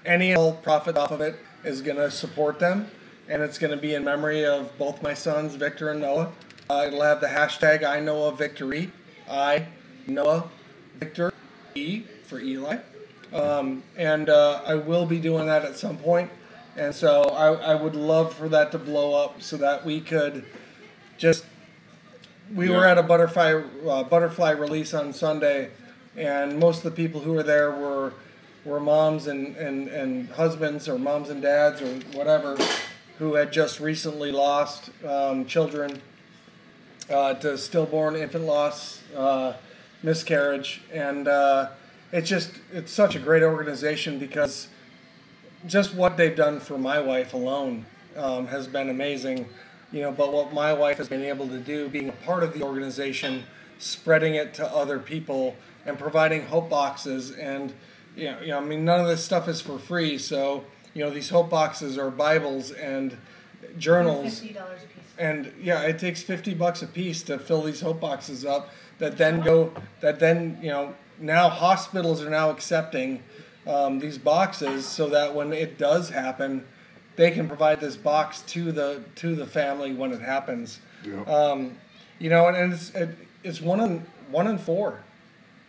Any profit off of it is gonna support them, and it's gonna be in memory of both my sons, Victor and Noah. It'll have the hashtag I Noah Victory. I Noah Victor. E for Eli, and I will be doing that at some point, and so I would love for that to blow up so that we could we were at a butterfly release on Sunday, and most of the people who were there were moms and husbands or moms and dads or whatever who had just recently lost children to stillborn, infant loss, miscarriage, and it's such a great organization because just what they've done for my wife alone has been amazing, but what my wife has been able to do, being a part of the organization, spreading it to other people and providing hope boxes, and none of this stuff is for free, so these hope boxes are Bibles and journals, $50 a piece. and it takes $50 a piece to fill these hope boxes up. Now hospitals are now accepting these boxes so that when it does happen, they can provide this box to the family when it happens. Yeah. You know, and it's one in four,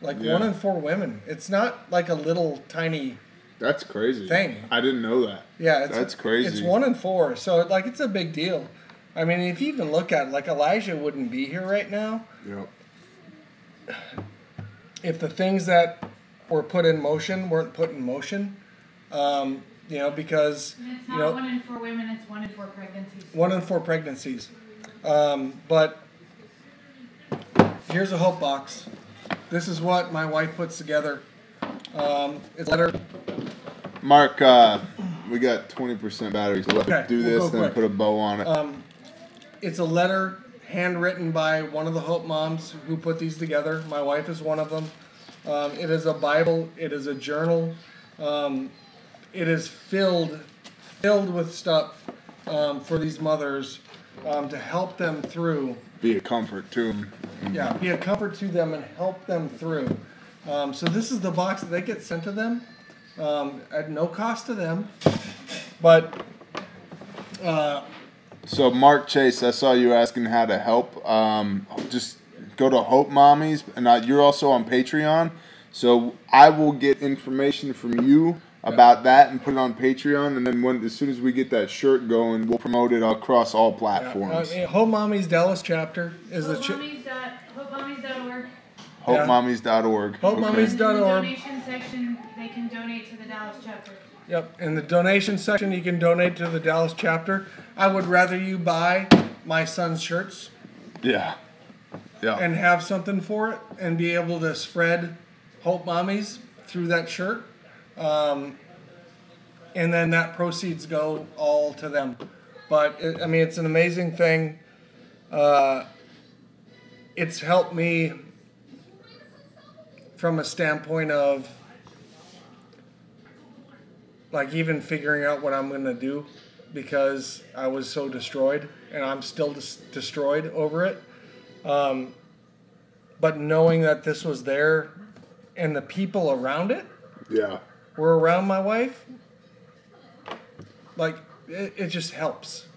like 1 in 4 women. It's not like a little tiny. That's crazy. Thing. I didn't know that. Yeah, that's crazy. It's 1 in 4, so like it's a big deal. I mean, if you even look at it, like Elijah wouldn't be here right now. Yep. If the things that were put in motion weren't put in motion, you know, because and it's not 1 in 4 women; it's 1 in 4 pregnancies. 1 in 4 pregnancies. But here's a hope box. This is what my wife puts together. It's a letter. Mark, we got 20% batteries. So let's do this, we'll then put a bow on it. It's a letter handwritten by one of the Hope Moms who put these together. My wife is one of them. It is a Bible. It is a journal. It is filled with stuff for these mothers to help them through. Be a comfort to them. Yeah, be a comfort to them and help them through. So this is the box that they get sent to them at no cost to them. But so Mark Chase, I saw you asking how to help. Just go to Hope Mommies, and you're also on Patreon. So I will get information from you about that and put it on Patreon, and then as soon as we get that shirt going, we'll promote it across all platforms. Hope Mommies Dallas chapter is HopeMommies.org. HopeMommies.org. HopeMommies.org. In the donation section, they can donate to the Dallas chapter. Yep. In the donation section, you can donate to the Dallas chapter. I would rather you buy my son's shirts. Yeah. Yeah. And have something for it and be able to spread Hope Mommies through that shirt. And then that proceeds go all to them. But, I mean, it's an amazing thing. It's helped me from a standpoint of, like, even figuring out what I'm going to do because I was so destroyed, and I'm still destroyed over it. But knowing that this was there and the people around it were around my wife, like, it just helps.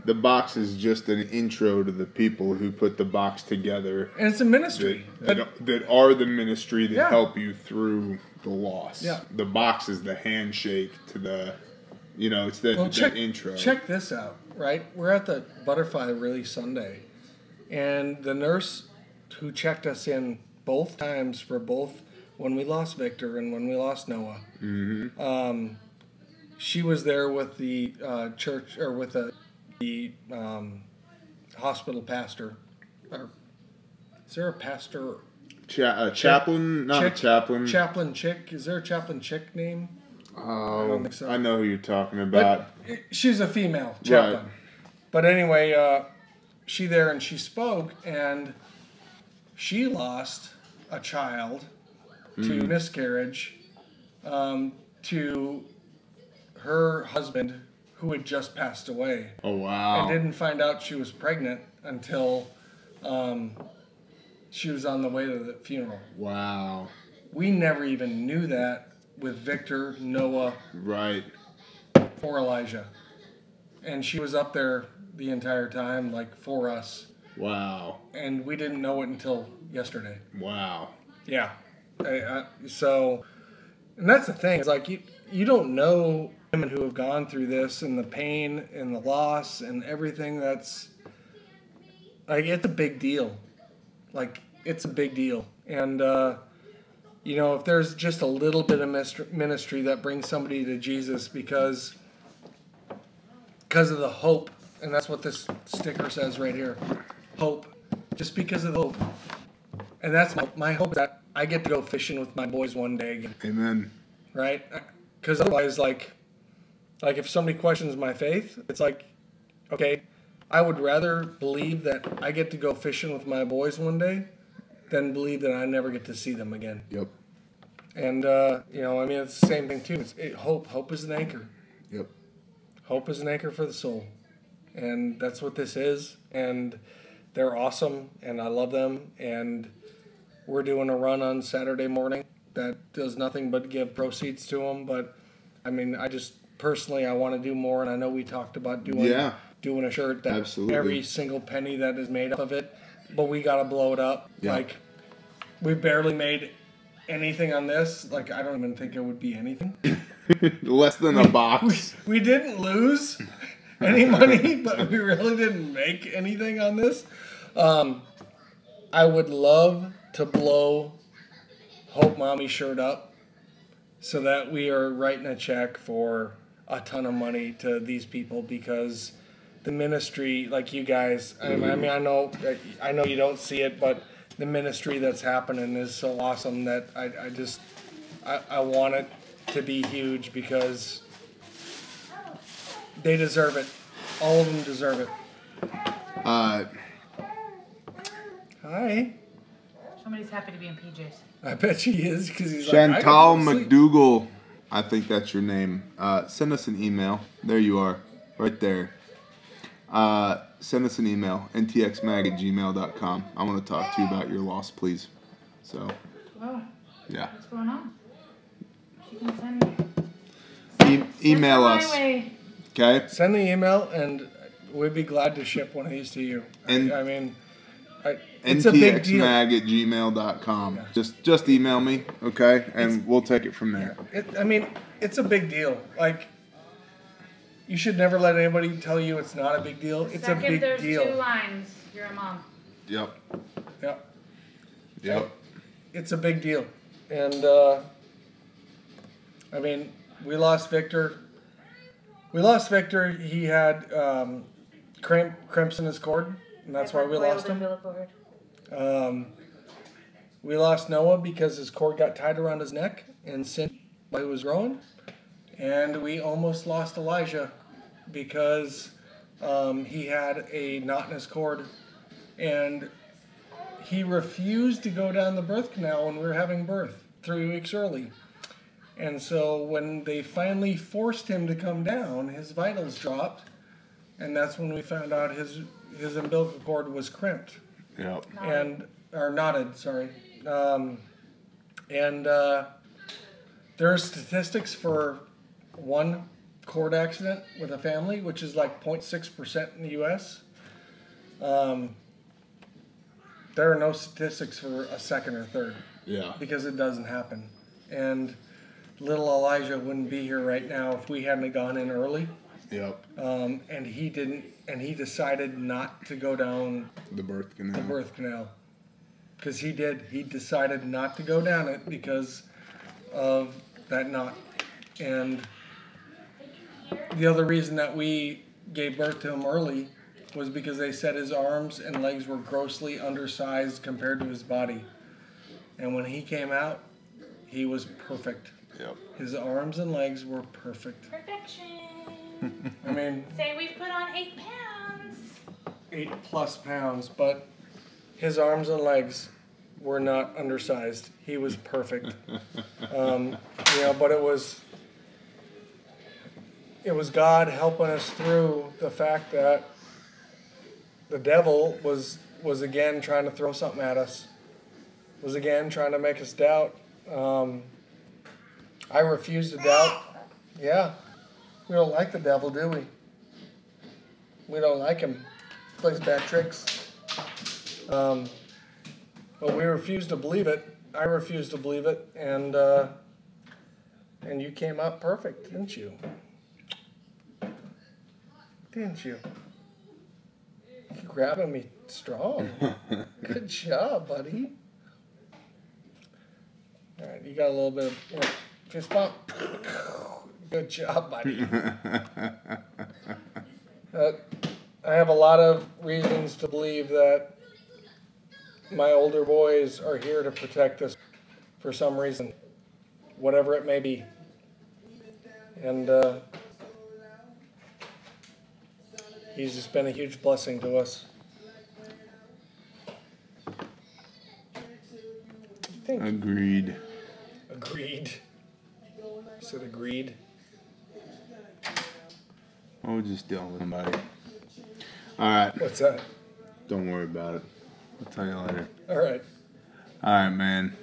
The box is just an intro to the people who put the box together. And it's a ministry. That are the ministry that help you through the loss. Yeah. The box is the handshake to the, it's the intro. Check this out, right? We're at the Butterfly Release Sunday, and the nurse who checked us in both times for both when we lost Victor and when we lost Noah, she was there with the church, or with the hospital pastor. Or, is there a pastor? Chaplain? Not Chick? a chaplain. Chaplain Chick. Is there a Chaplain Chick name? I don't think so. I know who you're talking about. But she's a female chaplain. Right. But anyway, she there and she spoke, and she lost a child to miscarriage to her husband, who had just passed away. Oh, wow. And didn't find out she was pregnant until she was on the way to the funeral. Wow. We never even knew that with Victor, Noah, or Elijah. And she was up there the entire time, like, for us. Wow. And we didn't know it until yesterday. Wow. Yeah. So, and that's the thing. It's like, you don't know women who have gone through this and the pain and the loss and everything that's, like, it's a big deal. Like, it's a big deal. And, if there's just a little bit of ministry that brings somebody to Jesus because of the hope, and that's what this sticker says right here, hope, just because of the hope. And that's my hope, that I get to go fishing with my boys one day again. Amen. Right? Because otherwise, like if somebody questions my faith, it's like, okay, I would rather believe that I get to go fishing with my boys one day than believe that I never get to see them again. Yep. And, it's the same thing, too. Hope. Hope is an anchor. Yep. Hope is an anchor for the soul. And that's what this is. And they're awesome, and I love them. And we're doing a run on Saturday morning that does nothing but give proceeds to them. But I mean, I just personally I want to do more, and I know we talked about doing a shirt that Absolutely. every single penny that is made up of it, but we got to blow it up. Yeah. Like we barely made anything on this. Like I don't even think it would be anything. Less than a box. We didn't lose any money, but we really didn't make anything on this. I would love to blow Hope Mommy's shirt up so that we are writing a check for a ton of money to these people, because the ministry, like you guys, I mean, I know you don't see it, but the ministry that's happening is so awesome that I want it to be huge, because they deserve it. All of them deserve it. Hi. Somebody's happy to be in PJs. I bet she is, because he's Chantal like, McDougal, I think that's your name. Send us an email. There you are, right there. Send us an email, ntxmag@gmail.com. I want to talk to you about your loss, please. So, Whoa. yeah. What's going on? She can send me. Email Send us. my way. Okay? Send the email, and we'd be glad to ship one of these to you. I mean, it's a big deal. ntxmag@gmail.com. Yeah. Just email me, okay? And we'll take it from there. I mean, it's a big deal. Like, you should never let anybody tell you it's not a big deal. It's a big there's deal. 2 lines. You're a mom. Yep. It's a big deal. And, I mean, we lost Victor. He had cramps in his cord, and that's why we lost him. We lost Noah because his cord got tied around his neck and cinch while he was growing. And we almost lost Elijah because he had a knot in his cord, and he refused to go down the birth canal when we were having birth 3 weeks early. And so when they finally forced him to come down, his vitals dropped, and that's when we found out his umbilical cord was crimped. Yep. Or knotted, sorry. There are statistics for one cord accident with a family, which is like 0.6% in the U.S. There are no statistics for a second or third. Yeah. Because it doesn't happen. And little Elijah wouldn't be here right now if we hadn't gone in early. Yep. And he didn't, and he decided not to go down the birth canal. Because he decided not to go down it because of that knot. And the other reason that we gave birth to him early was because they said his arms and legs were grossly undersized compared to his body. And when he came out, he was perfect. Yep. His arms and legs were perfect. Perfection. I mean, Say we've put on 8 pounds. 8+ pounds, but his arms and legs were not undersized. He was perfect. But it was God helping us through the fact that the devil was again trying to throw something at us. Was again trying to make us doubt. I refuse to doubt. Yeah. We don't like the devil, do we? We don't like him. He plays bad tricks. But we refuse to believe it. I refuse to believe it. And you came out perfect, didn't you? Didn't you? You're grabbing me strong. Good job, buddy. All right, you got a little bit of fist bump. Good job, buddy. I have a lot of reasons to believe that my older boys are here to protect us for some reason, whatever it may be. And he's just been a huge blessing to us. Agreed. Agreed. I said agreed. I was just dealing with somebody. All right. What's that? Don't worry about it. I'll tell you later. All right. All right, man.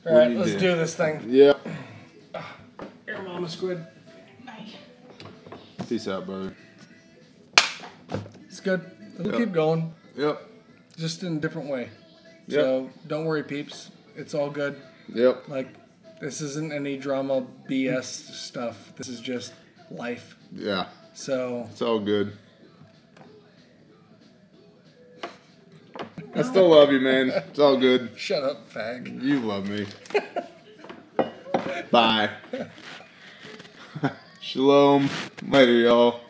All right, let's do this thing. Yep. Here, Mama Squid. Peace out, brother. It's good. We'll keep going. Yep. Just in a different way. Yep. So don't worry, peeps. It's all good. Yep. Like, this isn't any drama BS stuff. This is just life. Yeah. So it's all good. I still love you, man. It's all good. Shut up, fag. You love me. Bye. Shalom. Later, y'all.